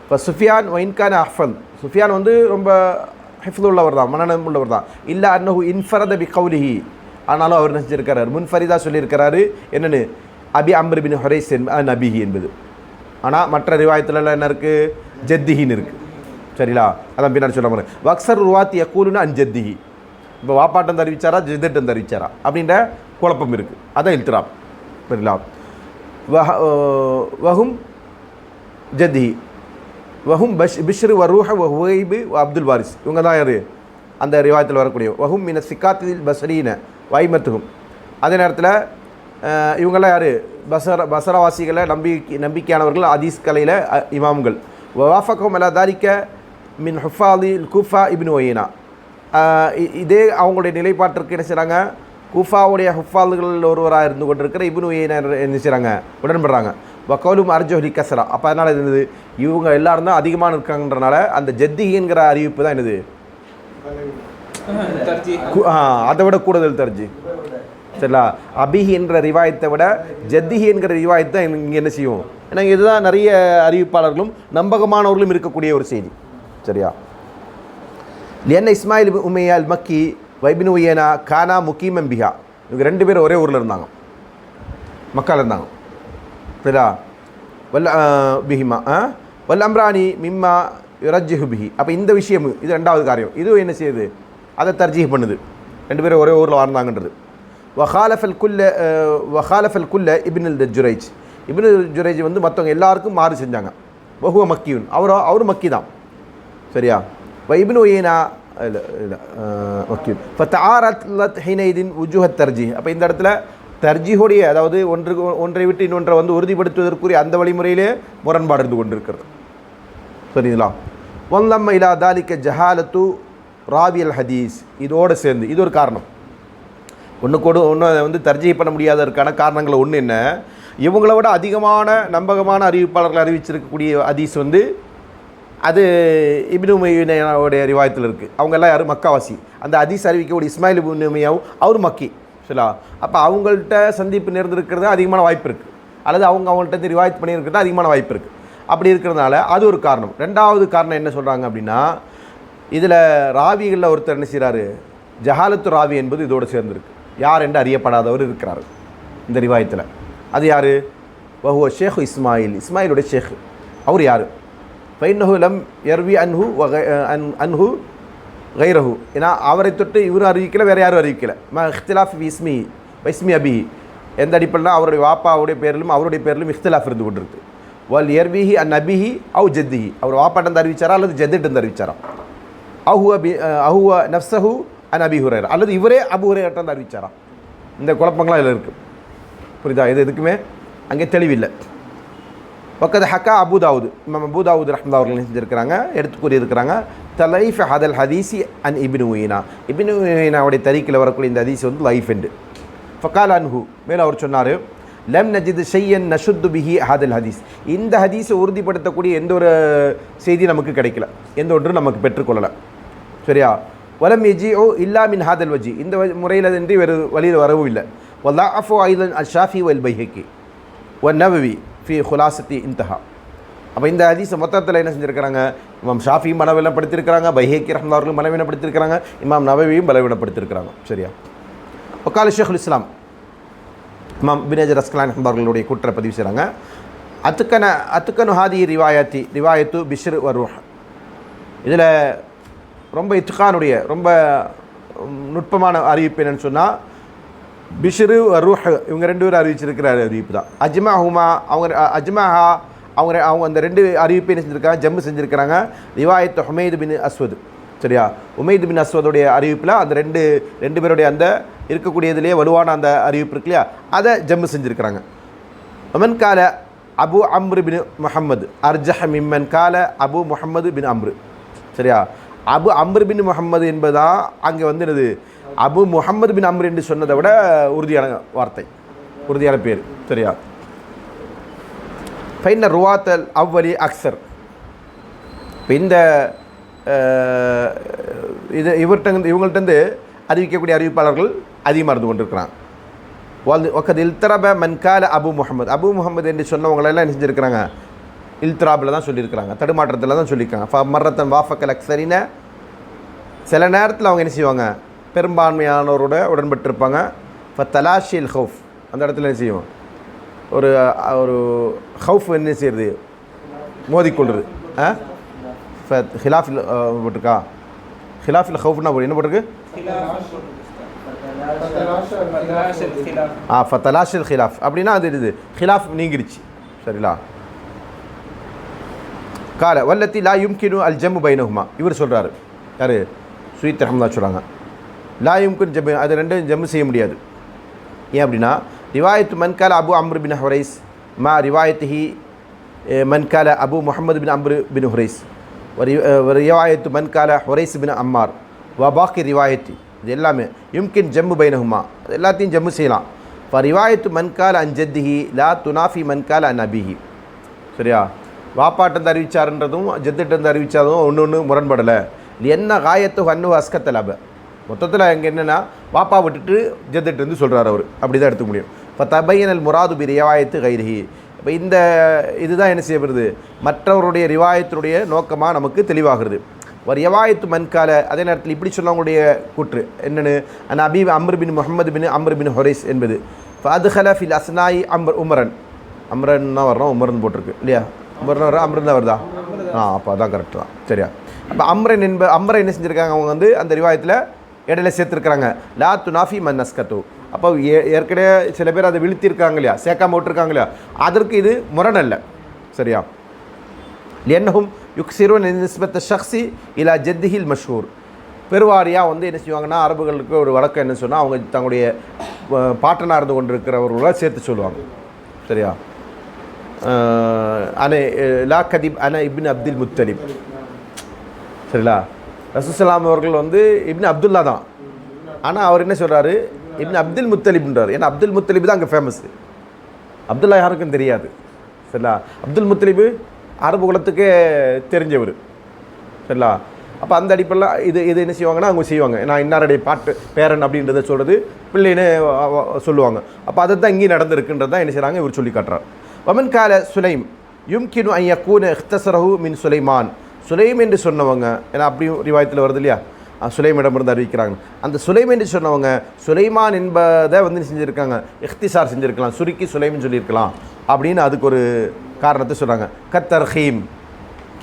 இப்போ சுஃபியான் ஒயின்கான அஹ்ஃபல், சுஃபியான் வந்து ரொம்ப ஹிஃப்து உள்ளவர் தான், மனநம் உள்ளவர் தான். இல்லை அன்னஹு இன்ஃபரத பி கௌலிஹி. ஆனாலும் அவர் நினச்சிருக்கிறார், முன்ஃபரிதா சொல்லியிருக்கிறாரு. என்னென்னு? அபி அம்ரு பின் ஹுரைஸ் நபிஹி என்பது. ஆனால் மற்ற ரிவாயத்துலலாம் என்ன இருக்குது? ஜத்திஹின்னு இருக்குது. சரிங்களா? அதான் பின்னாடி சொல்ல போகிறேன். வக்சர் ருவாத்தி யக்கூலுன்னு அன் ஜத்திஹி. இப்போ வாப்பாட்டம் தெரிவிச்சாரா ஜிதட்டம் தெரிவிச்சாரா அப்படின்ற குழப்பம் இருக்குது. அதான் இல்திராப். சரிங்களா? வஹும் ஜத்திஹி வஹும் பிஷ்ர் வர்ரூஹ வஹுவைபு அப்துல் வாரிஸ். இவங்க தான் யார்? அந்த ரிவாயத்தில் வரக்கூடிய வஹும் மின சிக்காத்தில் பஸ்ரீன வைமத்துகும். அதே நேரத்தில் இவங்கெல்லாம் யார்? பசரவாசிகளை நம்பிக்கையானவர்கள், ஹதீஸ் கலையில் இமாம்கள். வவாஃபகம் அலா தாரிக்க மின் ஹுஃபாலி கூஃபா இப்னு உயைனா. இதே அவங்களுடைய நிலைப்பாட்டிற்கு என்ன செய்கிறாங்க? கூஃபாவுடைய ஹுஃபால்கள் ஒருவராக இருந்து கொண்டிருக்கிற இப்னு உயைனா என்ன செய்கிறாங்க? உடன்படுறாங்க. வக்கௌலும் அர்ஜோஹலி கசரா. அப்போ அதனால் இது என்னது? இவங்க எல்லாரும் தான் அதிகமாக இருக்காங்கன்றனால அந்த ஜத்திங்கிற அறிவிப்பு தான் என்னது? அதை விட கூடுதல் தர்ஜி. சரிங்களா? அபிஹி என்ற ரிவாயத்தை விட ஜத்திஹி என்கிற ரிவாயத்தை இங்கே என்ன செய்யும்? ஏன்னா இதுதான் நிறைய அறிவிப்பாளர்களும் நம்பகமானவர்களும் இருக்கக்கூடிய ஒரு செய்தி. சரியா? லியன்ன இஸ்மாயில் உமையா அல் மக்கி வைபின் உயனா கானா முக்கீமன் பிஹா, இவங்க 2 பேரும் ஒரே ஊரில் இருந்தாங்க, மக்கால் இருந்தாங்க. சரியா? வல்ல பிஹிமா வல் அம்ரானி மிம்மா யுரஜ்ஜிஹு பிஹி. அப்போ இந்த விஷயம் இது 2வது காரியம், இது என்ன செய்யுது? அதை தர்ஜீஹ் பண்ணுது, 2 பேரும் ஒரே ஊரில் வாழ்ந்தாங்கன்றது. வஹாலஃபல் குல்ல இப்னுல் ஜுரைஜ், இப்னுல் ஜுரைஜ் வந்து மற்றவங்க எல்லாருக்கும் மாறு செஞ்சாங்க. வஹுவ மக்கியூன், அவர் மக்கி தான். சரியா? இப்னு உயைனா மக்கியூன் ஃபதஆரத் ஹினைதின் உஜூஹத் தர்ஜீஹ். அப்போ இந்த இடத்துல தர்ஜீஹுடைய, அதாவது ஒன்றை விட்டு இன்னொன்றை வந்து உறுதிப்படுத்துவதற்குரிய அந்த வழிமுறையிலே முரண்பாடு இருந்து கொண்டிருக்கிறது. சரிங்களா? வல்லம்ம இலா தாலிக்க ஜஹாலத்து ராவியல் ஹதீஸ், இதோடு சேர்ந்து இது ஒரு காரணம். ஒன்று வந்து தர்ஜீஹ் பண்ண முடியாததற்கான காரணங்கள் ஒன்று என்ன? இவங்கள விட அதிகமான நம்பகமான அறிவிப்பாளர்கள் அறிவிச்சிருக்கக்கூடிய ஹதீஸ் வந்து அது இப்னு உமையாவுடைய ரிவாயத்தில் இருக்குது. அவங்க எல்லாம் யாரும் மக்காவாசி. அந்த ஹதீஸ் அறிவிக்கக்கூடிய இஸ்மாயில் இப்னு உமையாவும் அவர் மக்கி. சரிங்களா? அப்போ அவங்கள்ட்ட சந்திப்பு நேர்ந்திருக்கிறது அதிகமான வாய்ப்பு இருக்குது, அல்லது அவங்கள்ட்ட ரிவாயத் பண்ணியிருக்கிறது அதிகமான வாய்ப்பு இருக்குது. அப்படி இருக்கிறதுனால அது ஒரு காரணம். 2வது காரணம் என்ன சொல்கிறாங்க அப்படின்னா, இதில் ராவிகளில் ஒருத்தர் என்ன செய்கிறாரு? ஜஹாலத்து ராவி என்பது இதோடு சேர்ந்துருக்கு. யார் என்று அறியப்படாதவர் இருக்கிறார் இந்த ரிவாயத்தில். அது யார்? வஹுவ ஷேக் இஸ்மாயில், இஸ்மாயிலுடைய ஷேக். அவர் யார்? ஃபைன்னஹு லம் யர்வி அன்ஹு கைரஹு, ஏன்னா அவரை தொட்டு இவரும் அறிவிக்கலை, வேறு யாரும் அறிவிக்கலை. இஹ்திலாஃப் இஸ்மி அபி, எந்த அடிப்படையில் அவருடைய வாப்பாவுடைய பேரிலும் அவருடைய பேரிலும் இஹ்திலாஃப் இருந்து கொண்டிருக்கு. வல் யர்விஹி அன் அபிஹி அவு ஜத்திஹி, அவர் வாப்பாட்டம் அறிவிச்சாரா அல்லது ஜத்திட்டு அறிவிச்சாரா? அஹுவ நஃப்ஸஹு அன் அபி ஹுரைரா, அல்லது இவரே அபு ஹுரைரா அறிவிச்சாரா? இந்த குழப்பங்களாம் இதில் இருக்குது. புரியுதா? இது எதுக்குமே அங்கே தெளிவில்லை. பக்கத்து ஹக்கா அபுதாவுது, இமாம் அபுதாவுது ரஹ்மத்துல்லாஹி அவர்கள் செஞ்சுருக்கிறாங்க, எடுத்து கூறியிருக்கிறாங்க. தலைஃப் ஹதல் ஹதீசி அன் இப்னு உயைனா, இப்னு உயைனாவுடைய தரீக்கில் வரக்கூடிய இந்த ஹதீஸ் வந்து லைஃப் என்று. ஃபகால் அன்ஹு, மேலும் அவர் சொன்னார், லம் நஜித் ஷையன் நஷுத்து பிஹி ஹதல் ஹதீஸ், இந்த ஹதீஸை உறுதிப்படுத்தக்கூடிய எந்த ஒரு செய்தி நமக்கு கிடைக்கல, எந்த ஒன்றும் நமக்கு பெற்றுக்கொள்ளலை. சரியா? வலம் யஜிஉ இல்லா மின் ஹாதல் வஜி, இந்த முறையில் இன்றி வேறு வழியில் வரவும் இல்லை. வல்லாஃபு ஐதன் அல் ஷாஃபி வல் பைஹக்கி வன் நவவி ஃபி ஹுலாசத்தி இன்தஹா. அப்போ இந்த ஹதீஸை மொத்தத்தில் என்ன செஞ்சுருக்கிறாங்க? இமாம் ஷாஃபியும் பலவீனப்படுத்தியிருக்கிறாங்க, பைஹக்கி ரஹ்மத்துல்லாஹி அவர்களும் பலவீனப்படுத்தியிருக்கிறாங்க, இமாம் நவவியும் பலவீனப்படுத்தியிருக்கிறாங்க. சரியா? வக்கால ஷேகுல் இஸ்லாம் இமாம் இப்னு ஹஜர் அஸ்கலானி அவர்களுடைய கூற்றை பதிவு செய்கிறாங்க. அத்துக்கனு ஹாதி ரிவாயத்து பிஷ்ர் வ ரூஹ், இதில் ரொம்ப இத்கானுடைய ரொம்ப நுட்பமான அறிவிப்பு என்னன்னு சொன்னால், பிஷ்ரு ரூஹ் இவங்க 2 பேரும் அறிவிச்சிருக்கிற அறிவிப்பு தான். அஜ்மாஹுமா, அவங்க அந்த 2 அறிவிப்பை என்ன செஞ்சுருக்காங்க? ஜம்மு செஞ்சுருக்கிறாங்க. ரிவாயத் ஹுமைத் பின் அஸ்வத். சரியா? உமைத் பின் அஸ்வதுடைய அறிவிப்பில் அந்த ரெண்டு பேருடைய அந்த இருக்கக்கூடியதுலேயே வலுவான அந்த அறிவிப்பு இருக்கு இல்லையா, அதை ஜம்மு செஞ்சுருக்கிறாங்க. மன் கால அபு அம்ரு பின் முஹம்மது அர்ஜஹ மிம்மன் கால அபு முஹம்மது பின் அம்ரு. சரியா? அபு அம்ரு பின் முஹம்மது என்பதுதான் அங்கே வந்து என்னது, அபு முஹம்மது பின் அம்ரு என்று சொன்னதை விட உறுதியான வார்த்தை, உறுதியான பேர். சரியா? ஃபைன்ன ருவாத்தல் அவ்வலி அக்சர். இப்போ இந்த இவங்கள்ட்ட அறிவிக்கக்கூடிய அறிவிப்பாளர்கள் அதிகமாக இருந்து கொண்டிருக்கிறாங்க. ஒக்கது இல்தரப மன்கால அபு முஹம்மது என்று சொன்னவங்களெல்லாம் என்ன செஞ்சுருக்கிறாங்க? இல்தராபில் தான் சொல்லியிருக்கிறாங்க, தடுமாற்றத்தில் தான் சொல்லியிருக்காங்க. மர்ரத்தன் வாஃபக்கல் அக்சரின, சில நேரத்தில் அவங்க என்ன செய்வாங்க? பெரும்பான்மையானவரோட உடன்பட்டிருப்பாங்க. தலாஷில் ஹவுஃப், அந்த இடத்துல என்ன செய்வோம்? ஒரு ஹவுஃப் என்ன செய்யுது? மோதிக்கொள்வது. ஹிலாஃபில் போட்டிருக்கா? ஹிலாஃபில் ஹவுஃப்னா என்ன போட்டிருக்கு? ஃபதலாஷில் ஹிலாஃப் அப்படின்னா அது இது ஹிலாஃப் நீங்கிடுச்சு. சரிங்களா? கால வல்லத்தி லா யும்கினு அல் ஜம்மு பைனஹுமா, இவர் சொல்கிறாரு. யார்? சுயீத் ரஹ்மத்துல்லாஹி சொல்கிறாங்க, லா யும்கின் ஜம்மு, அது 2 ஜம்மு செய்ய முடியாது. ஏன் அப்படின்னா, ரிவாயத்து மன்கால அபு அம்ரு பின் ஹுரைஸ் மா ரிவாயத்திஹி மன்கால அபு முஹம்மது பின் அம்ரு பின் ஹுரைஸ் ரிவாயத்து மன்கால ஹுரைஸ் பின் அம்மார் வபாக்கி ரிவாயத்தி, இது எல்லாமே யும்கின் ஜம்மு பைனஹுமா, அது எல்லாத்தையும் ஜம்மு செய்யலாம். இப்போ ரிவாயத்து மன்கால அன் ஜத்திஹி லா துனாஃபி மன்கால அன் அபிஹி. சரியா? வாப்பாட்டம் அறிவிச்சாருன்றதும் ஜத்திட்டு அறிவிச்சாலும் ஒன்று முரண்படலை. என்ன காயத்து ஹன்னு அஸ்கத்தல் அப, மொத்தத்தில் அங்கே என்னென்னா வாப்பா விட்டுட்டு ஜெத்துட்டு வந்து சொல்கிறார் அவர், அப்படி தான் எடுத்துக்க முடியும். இப்போ தபையனல் முராது பி ரிவாயத்து கைரிஹி. இப்போ இந்த இதுதான் என்ன செய்யப்படுது, மற்றவருடைய ரிவாயத்தினுடைய நோக்கமாக நமக்கு தெளிவாகிறது. ஒரு ரிவாயத்து மன்கால, அதே நேரத்தில் இப்படி சொன்னவங்களுடைய கூற்று என்னென்னு, அபி அம்ர் பின் முஹம்மது பின் அம்ர் பின் ஹொரைஸ் என்பது ஃபதுஹல ஃபில் அஸ்னாயி உமரன். அம்ரன் தான் வரணும், உமரன் போட்டிருக்கு இல்லையா, உமரன் வர அம்ரன் தான் வருதா? அப்போ அதான் கரெக்டு தான், சரியா. அப்போ அம்ரை என்ன செஞ்சுருக்காங்க அவங்க வந்து அந்த ரிவாயத்தில் இடையில சேர்த்துருக்குறாங்க, லா துனாஃபி மன் நஸ்கத்து. அப்போ ஏற்கனவே சில பேர் அதை விழுத்திருக்காங்க இல்லையா, சேர்க்காம விட்டுருக்காங்க இல்லையா, அதற்கு இது முரண் அல்ல, சரியா. லியன்னஹும் யுக்ஸிரூன நிஸ்பத்த ஷக்ஸி இலா ஜத்திஹில் மஷ்ஹூர். பெருவாரியாக வந்து என்ன செய்வாங்கன்னா, அரபுகளுக்கு ஒரு வழக்கம் என்ன சொன்னால், அவங்க தங்களுடைய பாட்டனாக இருந்து கொண்டிருக்கிறவர்களை சேர்த்து சொல்லுவாங்க, சரியா. அன லா கதீப் அன இப்னு அப்துல் முத்தலிப், சரிங்களா. ரசூலுல்லாஹி அவர்கள் வந்து இப்னு அப்துல்லா தான், ஆனால் அவர் என்ன சொல்கிறாரு, இப்னு அப்துல் முத்தலிப்ன்றார். ஏன்னா அப்துல் முத்தலிப் தான் அங்கே ஃபேமஸ்ஸு, அப்துல்லா யாருக்கும் தெரியாது, சரிங்களா. அப்துல் முத்தலிபு அரபு குலத்துக்கே தெரிஞ்சவர், சரிங்களா. அப்போ அந்த அடிப்படையில் இது என்ன செய்வாங்கன்னா அவங்க செய்வாங்க, நான் இன்னாருடைய பாட்டு பேரன் அப்படின்றத சொல்கிறது பிள்ளைன்னு சொல்லுவாங்க. அப்போ அதை தான் இங்கேயும் நடந்திருக்குன்றது தான் என்ன செய்கிறாங்க இவர் சொல்லி காட்டுறார். வமன் கால சுலைம் யும்கினு ஐ யக்கூன இஹ்தஸரஹு மின் சுலைமான். சுலைம் என்று சொன்னவங்க, ஏன்னா அப்படியும் ரிவாயத்தில் வருது இல்லையா, சுலைமிடமிருந்து அறிவிக்கிறாங்க. அந்த சுலைம் என்று சொன்னவங்க சுலைமான் என்பதை வந்து செஞ்சுருக்காங்க, இஹ்திசார் செஞ்சுருக்கலாம், சுருக்கி சுலைம்னு சொல்லியிருக்கலாம் அப்படின்னு அதுக்கு ஒரு காரணத்தை சொல்கிறாங்க. தர்ஹீம்,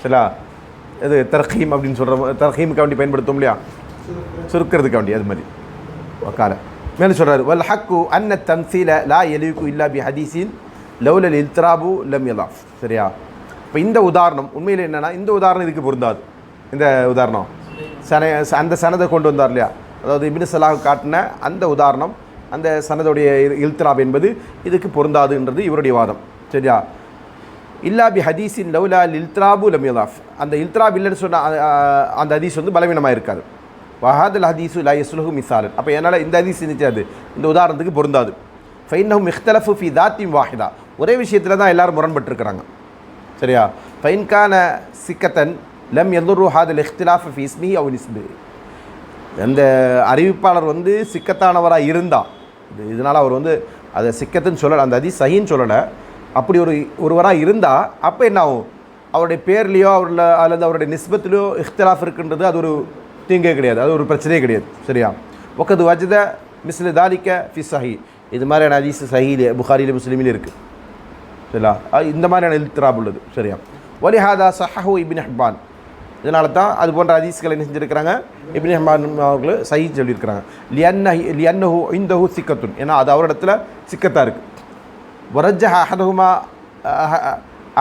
சரிங்களா. இது தர்ஹீம் அப்படின்னு சொல்கிற, தர்ஹீமுக்கு வேண்டி பயன்படுத்தும் இல்லையா, சுருக்கிறதுக்கு வேண்டி, அது மாதிரி கால மேலே சொல்கிறார். வல் ஹக்கு அன்ன தம்சீல லா எலிக்கு இல்லா பி ஹதீஸின் லவ்லல் இல்த்ராபு லம் யலாஃப். சரியா. இப்போ இந்த உதாரணம் உண்மையில் என்னென்னா, இந்த உதாரணம் இதுக்கு பொருந்தாது. இந்த உதாரணம் அந்த சனதை கொண்டு வந்தார் இல்லையா, அதாவது இப்னு சலாஹ் காட்டின அந்த உதாரணம், அந்த சனதுடைய இல்த்ராப் என்பது இதுக்கு பொருந்தாதுன்றது இவருடைய வாதம், சரியா. இல்லா பி ஹதீஸின் லவ்லா இல்த்ராபு லம் யலாஃப். அந்த இல்த்ராப் இல்லைன்னு சொன்னால் அந்த ஹதீஸ் வந்து பலவீனமாக இருக்காது. வஹாதல் ஹதீஸு லா யஸ்லுஹு மிசாலன். அப்போ என்னால் இந்த ஹதீஸ் நினைச்சாது, இந்த உதாரணத்துக்கு பொருந்தாது. ஃபைன்னஹும் இஹ்தலஃபு ஃபி தாத்தின் வாஹிதா. ஒரே விஷயத்தில் தான் எல்லாரும் முரண்பட்டுருக்கிறாங்க, சரியா. ஃபைன்கான சிக்கத்தன் லம் யதுரு ஹாதல் இஹ்திலாஃப் ஃபி இஸ்மிஹி அவ் நிஸ்பிஹி. அந்த அறிவிப்பாளர் வந்து சிக்கத்தானவராக இருந்தால், இதனால் அவர் வந்து அதை சிக்கத்துன்னு சொல்லலை, அந்த ஹதீஸ் சஹீன்னு சொல்லலை, அப்படி ஒருவராக இருந்தால் அப்போ என்ன ஆகும், அவருடைய பேர்லேயோ அவரில் அல்லது அவருடைய நிஸ்பத்திலையோ இஹ்திலாஃப் இருக்குன்றது அது ஒரு தீங்கே கிடையாது, அது ஒரு பிரச்சனையே கிடையாது, சரியா. ஒக்கது வஜத மிஸ்லு தாலிக்க ஃபி சஹி. இது மாதிரியான ஹதீஸ் சஹீல புகாரியில் முஸ்லீமில் இருக்குது, சரிங்களா. இந்த மாதிரியான இல்திராப் உள்ளது, சரியா. வலிஹாதா சஹஹு இப்னு ஹிப்பான். இதனால தான் அது போன்ற ஹதீஸ்களை என்ன செஞ்சுருக்கிறாங்க, இப்னு ஹிப்பான் அவர்கள் சஹீ சொல்லியிருக்கிறாங்க. லியன்னஹு இந்தஹு சிக்கத்துன். ஏன்னா அது அவரிடத்துல சிக்கத்தாக இருக்குது. வரஜஹ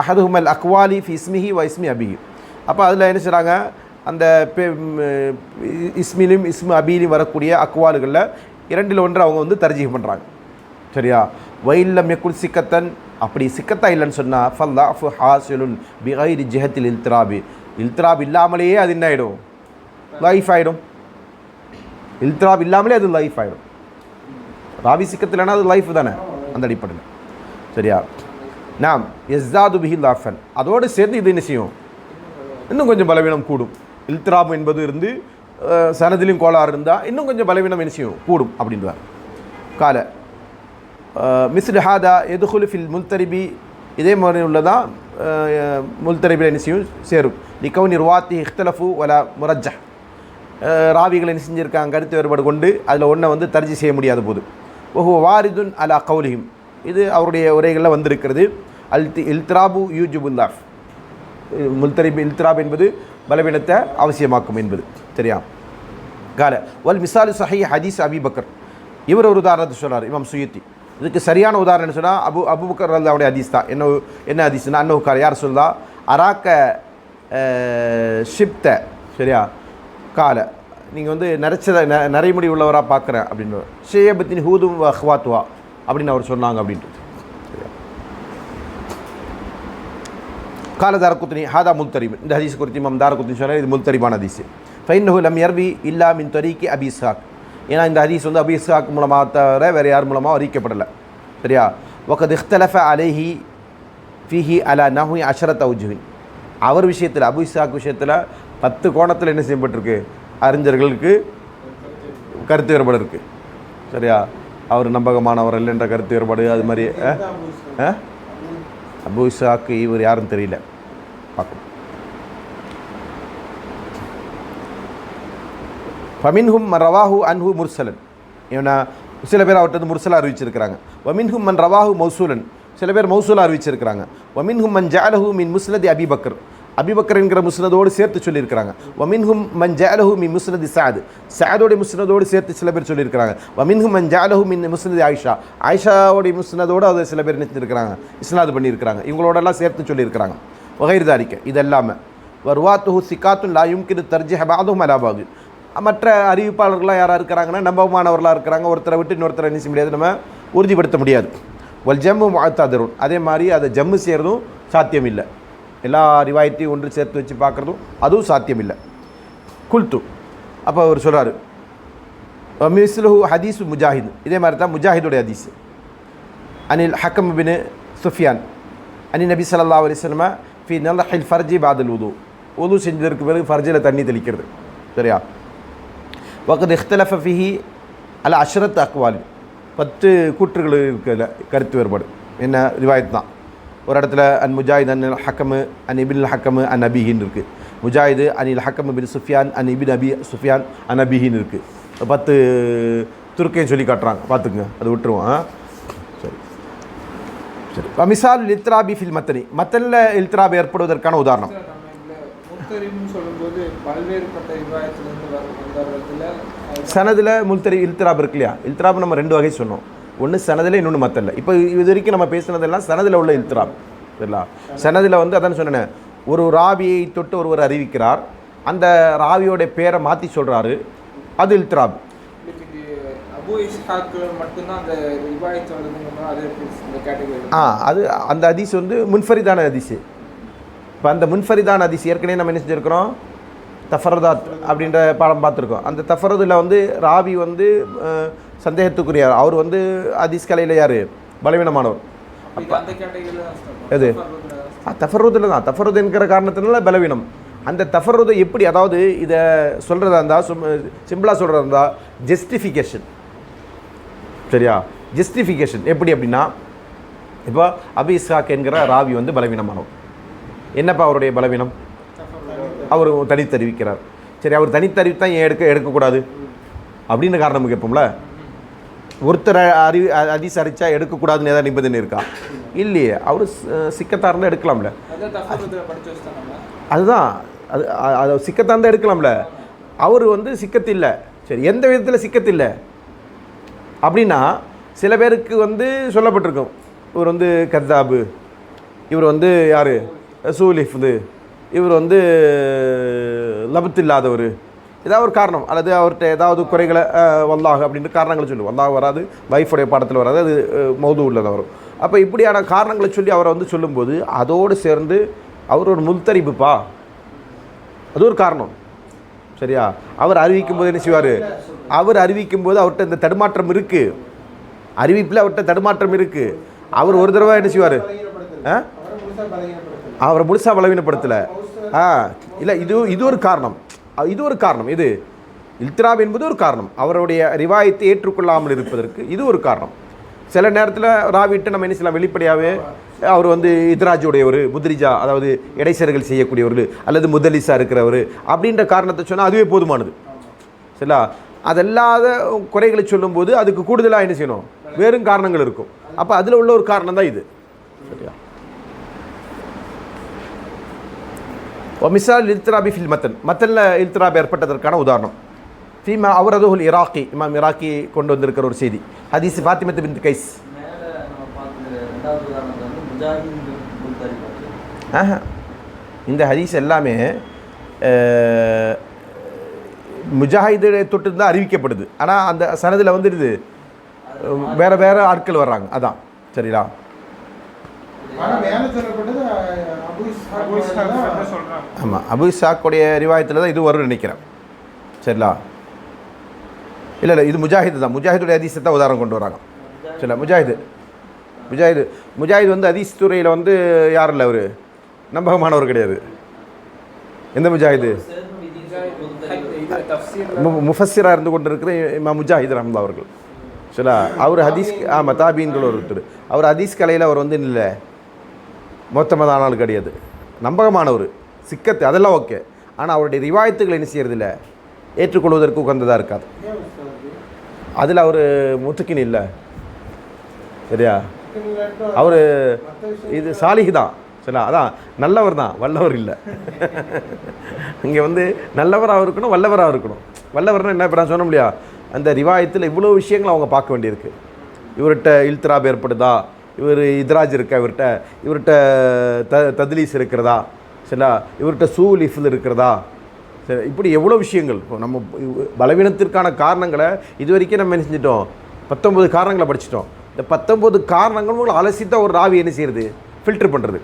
அஹதுஹுமல் அக்வாலி ஃபி இஸ்மிஹி வ இஸ்மி அபிஹி. அப்போ அதில் என்ன செய்கிறாங்க, அந்த இஸ்மிலும் இஸ்மு அபியிலும் வரக்கூடிய அக்வால்களில் இரண்டில் ஒன்று அவங்க வந்து தர்ஜீஹ் பண்ணுறாங்க, சரியா. வயில்லம் யக்குல் சிக்கத்தன். அப்படி சிக்கத்தா இல்லைன்னு சொன்னால் ஃபல்லாஃபு ஹாசிலுன் பிகைரி ஜிஹத்தில் இல்திராபி. இல்திராப் இல்லாமலேயே அது என்ன ஆகிடும், லைஃப் ஆகிடும். இல்திராப் இல்லாமலே அது லைஃப் ஆகிடும். ராவி சிக்கத்தில்னா அது லைஃப் தானே அந்த அடிப்படையில், சரியா. நாம் எஸ்ஸாது பிஹில் ஆஃபன். அதோடு சேர்ந்து இது என்ன செய்யும், இன்னும் கொஞ்சம் பலவீனம் கூடும். இல்திராப் என்பது இருந்து சனதிலும் கோளாறு இருந்தால் இன்னும் கொஞ்சம் பலவீனம் என்ன செய்யும், கூடும் அப்படின்றார். கால மிஸ்ரு ஹாதா எதுகுலு ஃபில் முல்தரிபி. இதே மாதிரி உள்ளதான் முல்தரிபில் என்ன செய்யும், சேரும். லிகவுனி ருவாத்தி இஹ்தலஃபு வலா முரஜ்ஜஹ். ராவிகளை என்ன செஞ்சுருக்காங்க, கருத்து வேறுபாடு கொண்டு அதில் ஒன்றை வந்து தர்ஜி செய்ய முடியாத போது. ஒஹு வாரிதுன் அலா கவுலிஹிம். இது அவருடைய உரைகளில் வந்திருக்கிறது. இல்திராபு யூஜுபுல்லாஃப். முல்தரிப் இல்திராப் என்பது பலவீனத்தை அவசியமாக்கும் என்பது, சரியா. கால வல் மிசாலு சஹீ ஹதீஸ் அபி பக்கர். இவர் ஒரு உதாரணத்தை சொல்கிறார் இமாம் சுயூத்தி. இதுக்கு சரியான உதாரணம் சொன்னால் அபுபக்கர் அவருடைய ஹதீஸ் தான். என்ன ஹதீஸ்னா, அன்னஹு யார் சொல்லா அராக்க ஷிப்த, சரியா. கால நீங்கள் வந்து நிறைமுடி உள்ளவராக பார்க்குறேன் அப்படின்னு. ஷேயபத்தின் ஹூதும் அஹ்வாத்துவா அப்படின்னு அவர் சொன்னாங்க அப்படின்ட்டு. கால தாரகுத்னி ஹாதா முல்தரிப். இந்த ஹதீஸ் குறித்து இமாம் தாரகுத்னி சொன்னார், இது முல்தரிபான ஹதீஸ். ஃபைன்னஹு லம் யர்வி இல்லா மின் தரீகி அபி இஸ்ஹாக். ஏன்னா இந்த ஹதீஸ் வந்து அபி இஸ்ஹாக் மூலமாக தவிர வேறு யார் மூலமாக அறிவிக்கப்படலை, சரியா. வகத் இஹ்தலஃப அலைஹி ஃபீஹி அலா நஹ்வி அஷரத் அவ்ஜுஹின். அவர் விஷயத்தில், அபு இஸ்ஹாக் விஷயத்தில் 10 கோணத்தில் என்ன செய்யப்பட்டிருக்கு, அறிஞர்களுக்கு கருத்து வேறுபாடு இருக்குது. சரியா, அவர் நம்பகமானவர் இல்லைன்ற கருத்து வேறுபாடு. அது மாதிரி அபு இஸ்ஹாக் இவர் யாருன்னு தெரியல, பார்க்கணும். ஃபமின்ஹும் மன் ரவாஹு அன்ஹு முர்சலன், ஏன்னா சில பேர் அவர்கிட்ட முர்சலாக அறிவிச்சிருக்கிறாங்க. வமின்ஹும் மன் ரவாஹு மௌசூலன், சில பேர் மௌசூலாக அறிவிச்சிருக்கிறாங்க. வமின்ஹும் மன் ஜஅலஹு மின் முஸ்னதி அபிபக்கர், அபிபக்கர் என்கிற முஸ்னதோடு சேர்த்து சொல்லியிருக்கிறாங்க. வமின்ஹும் மன் ஜஅலஹு மின் முஸ்னதி சாத், சாதோடைய முஸ்னதோடு சேர்த்து சில பேர் சொல்லியிருக்கிறாங்க. வமின்ஹும் மன் ஜஅலஹு மின் முஸ்னதி ஆயிஷா, ஆயிஷாவுடைய முஸ்னதோடு அதை சில பேர் நினைச்சிருக்கிறாங்க, இஸ்னாது பண்ணியிருக்கிறாங்க. இவங்களோடெல்லாம் சேர்த்து சொல்லியிருக்கிறாங்க. வகைர் தாரிக்க, இதெல்லாமல் வருவாத்துஹு சிகாத்துன் லா யும்கினு தர்ஜிஹ பஅதுஹும் அலா பஅத். மற்ற அறிவிப்பாளர்களாக யாராக இருக்கிறாங்கன்னா நம்பகமானவர்களாக இருக்கிறாங்க, ஒருத்தரை விட்டு இன்னொருத்தரை என்ன செய்ய முடியாது, நம்ம உறுதிப்படுத்த முடியாது. வல் ஜம்மு முஅத்ததிருன், அதே மாதிரி அதை ஜம்மு செய்கிறதும் சாத்தியம் இல்லை. எல்லா ரிவாயத்தையும் ஒன்று சேர்த்து வச்சு பார்க்குறதும் அதுவும் சாத்தியம் இல்லை. குல்து, அப்போ அவர் சொல்கிறார் மிஸ்லுஹு ஹதீஸு முஜாஹித், இதே மாதிரி தான் முஜாஹிதுடைய ஹதீஸ். அனில் ஹக்கம் பின் சுஃபியான் அனி நபி ஸல்லல்லாஹு அலைஹி வஸல்லம் ஃபி நல்ஹில் ஃபர்ஜி பாதல் உது, உது செஞ்சதற்கு பிறகு ஃபர்ஜில் தண்ணி தெளிக்கிறது. சரியா, வகத் இஹ்தலஃப ஃபீஹி அல அஷ்ரத் அக்வால், 10 கூற்றுகள் இருக்கிற கருத்து வேறுபாடு. என்ன ரிவாயத் தான், ஒரு இடத்துல அன் முஜாஹித் அன் ஹக்கம் அன் இபின் ஹக்கம் அன் அபிஹின்னு இருக்குது. முஜாஹிது அனில் ஹக்கம் பின் சுஃபியான் அன் இபின் அபி சுஃபியான் அன் அபிஹின்னு இருக்குது. 10 துருக்கையும் சொல்லி காட்டுறாங்க, பார்த்துக்குங்க, அது விட்டுருவோம். சரி சரி. மிசால் இல்த்ராபி ஃபில் மத்தனி, மத்தனில் இல்த்ராப் ஏற்படுவதற்கான உதாரணம். சனதில் முல்தரி இல்த்ராப் இருக்கு இல்லையா, இல்த்ராப் நம்ம 2 வகை சொன்னோம். ஒன்று சனதில், இன்னொன்று மத்தல்ல. இப்போ இது வரைக்கும் நம்ம பேசுனதெல்லாம் சனதில் உள்ள இல்த்ராப். சரிங்களா, சனதில் வந்து அதான் சொன்னேன், ஒரு ராவியை தொட்டு ஒருவர் அறிவிக்கிறார், அந்த ராவியோடைய பேரை மாற்றி சொல்கிறாரு, அது இல்த்ராப். அது அந்த ஹதீஸ் வந்து முன்ஃபரிதான ஹதீஸ். இப்போ அந்த முன்ஃபரிதான ஹதீஸ் ஏற்கனவே நம்ம என்ன செஞ்சுருக்கிறோம், தஃபரதாத் அப்படின்ற பாடம் பார்த்துருக்கோம். அந்த தஃபரதில் வந்து ராவி வந்து சந்தேகத்துக்குரியார், அவர் வந்து ஹதீஸ் கலையில் யார், பலவீனமானவர். எது தஃபருதில் தான், தஃபருது என்கிற காரணத்தினால பலவீனம். அந்த தஃபருதை எப்படி, அதாவது இதை சொல்கிறதா இருந்தால் சிம்பிளாக சொல்கிறதா இருந்தால் ஜஸ்டிஃபிகேஷன். சரியா, ஜஸ்டிஃபிகேஷன் எப்படி அப்படின்னா, இப்போ அபி இஸ்ஹாக் என்கிற ராவி வந்து பலவீனமானவர். என்னப்பா அவருடைய பலவீனம், அவர் தனித்தறிவிக்கிறார். சரி, அவர் தனித்தறிவித்தான் ஏன் எடுக்கக்கூடாது அப்படின்னு காரணம் கேட்போம்ல. ஒருத்தர் ஹதீஸ் அறிச்சா எடுக்கக்கூடாதுன்னு ஏதாவது நிபந்தனை இருக்கா? இல்லையே, அவர் சிக்கத்தாக இருந்தால் எடுக்கலாம்ல. அதுதான், அது சிக்கத்தாக இருந்தால் எடுக்கலாம்ல. அவர் வந்து சிக்கத்து இல்லை. சரி, எந்த விதத்தில் சிக்கத்து இல்லை அப்படின்னா, சில பேருக்கு வந்து சொல்லப்பட்டிருக்கும், இவர் வந்து கத்தாபு, இவர் வந்து யார் சூலிஃப்து, இவர் வந்து லபத்து இல்லாதவர், ஏதாவது ஒரு காரணம், அல்லது அவர்கிட்ட ஏதாவது குறைகளை வல்லாஹ் அப்படின்ற காரணங்களை சொல்லி, வல்லாஹ் வராது, வைஃபுடைய பாடத்தில் வராது, அது மௌது உள்ளது வரும். அப்போ இப்படியான காரணங்களை சொல்லி அவரை வந்து சொல்லும்போது அதோடு சேர்ந்து அவர் ஒரு முல்தரிபுப்பா, அது ஒரு காரணம். சரியா, அவர் அறிவிக்கும் போது என்ன செய்வார், அவர் அறிவிக்கும் போது அவர்கிட்ட இந்த தடுமாற்றம் இருக்குது, அறிவிப்பில் அவர்கிட்ட தடுமாற்றம் இருக்குது. அவர் ஒரு தடவை என்ன செய்வார், அவரை முழுசாக பலவீனப்படுத்தலை. இல்லை, இது ஒரு காரணம், இது ஒரு காரணம். இது இல்த்ராப் என்பது ஒரு காரணம், அவருடைய ரிவாயத்தை ஏற்றுக்கொள்ளாமல் இருப்பதற்கு இது ஒரு காரணம். சில நேரத்தில் ராவிட்டு நம்ம என்ன செய்யலாம், வெளிப்படையாகவே அவர் வந்து இத்ராஜுடையவர், முத்ரிஜா, அதாவது இடைச்சர்கள் செய்யக்கூடியவர், அல்லது முதலிசா இருக்கிறவர் அப்படின்ற காரணத்தை சொன்னால் அதுவே போதுமானது. சரிங்களா, அதல்லாத குறைகளை சொல்லும்போது அதுக்கு கூடுதலாக என்ன செய்யணும், வேறும் காரணங்கள் இருக்கும். அப்போ அதில் உள்ள ஒரு காரணம் தான் இது. சரியா, மிசால் இல்த்ராபி ஃபில் மத்தன், மத்தனில் இல்த்ராப் ஏற்பட்டதற்கான உதாரணம். ஃபீமா அவரதுல் இராக்கி, இமாம் இராக்கி கொண்டு வந்திருக்கிற ஒரு செய்தி, ஹதீஸ் ஃபாத்திமத்து பின்த் கைஸ். இந்த ஹதீஸ் எல்லாமே முஜாஹிதை தொட்டு தான் அறிவிக்கப்படுது. ஆனால் அந்த சனதில் வந்துடுது வேறு ஆட்கள் வர்றாங்க, அதான். சரிங்களா, ஆமாம், அபு இஸ்ஹாக்குடைய ரிவாயத்தில் தான் இது வரும்னு நினைக்கிறேன். சரிங்களா, இல்லை இது முஜாஹிது தான், முஜாஹிதுடைய ஹதீஸை தான் உதாரணம் கொண்டு வராங்க. சரிங்களா, முஜாஹித் வந்து ஹதீஸ் துறையில் வந்து யாரும் இல்லை, அவர் நம்பகமானவர் கிடையாது. எந்த முஜாஹிது, முஃபஸ்ஸிராக இருந்து கொண்டு இருக்கிற இமாம் முஜாஹித் ரஹ்மத்துல்லாஹி அவர்கள். சரிங்களா? அவர் ஹதீஸ் தாபீன்கள் ஒருத்தர். அவர் ஹதீஸ் கலையில் அவர் வந்து இல்லை மொத்தமாக ஆனாலும் கிடையாது, நம்பகமானவர், சிக்கத்து அதெல்லாம் ஓகே. ஆனால் அவருடைய ரிவாயத்துகள் என்ன செய்யறதில்ல, ஏற்றுக்கொள்வதற்கு உகந்ததாக இருக்காது. அதில் அவர் முத்துக்கின் இல்லை. சரியா? அவர் இது சாலிஹ் தான். சரிங்களா? அதான் நல்லவர் தான், வல்லவர் இல்லை. இங்கே வந்து நல்லவராக இருக்கணும், வல்லவராக இருக்கணும். வல்லவர்னா என்ன, இப்போ நான் சொன்ன முடியா, அந்த ரிவாயத்தில் இவ்வளோ விஷயங்கள் அவங்க பார்க்க வேண்டியிருக்கு. இவர்கிட்ட இல்திராப் ஏற்படுதா, இவர் இத்ராஜ் இருக்கா, இவர்கிட்ட தத்லீஸ் இருக்கிறதா, சரிங்களா, இவர்கிட்ட சூலிஃபில் இருக்கிறதா, சரி, இப்படி எவ்வளோ விஷயங்கள். இப்போ நம்ம பலவீனத்திற்கான காரணங்களை இது வரைக்கும் நம்ம என்ன செஞ்சிட்டோம், 19 காரணங்களை படிச்சிட்டோம். இந்த 19 காரணங்களும் அலசி தான் ஒரு ராவி என்ன செய்கிறது, ஃபில்டர் பண்ணுறது.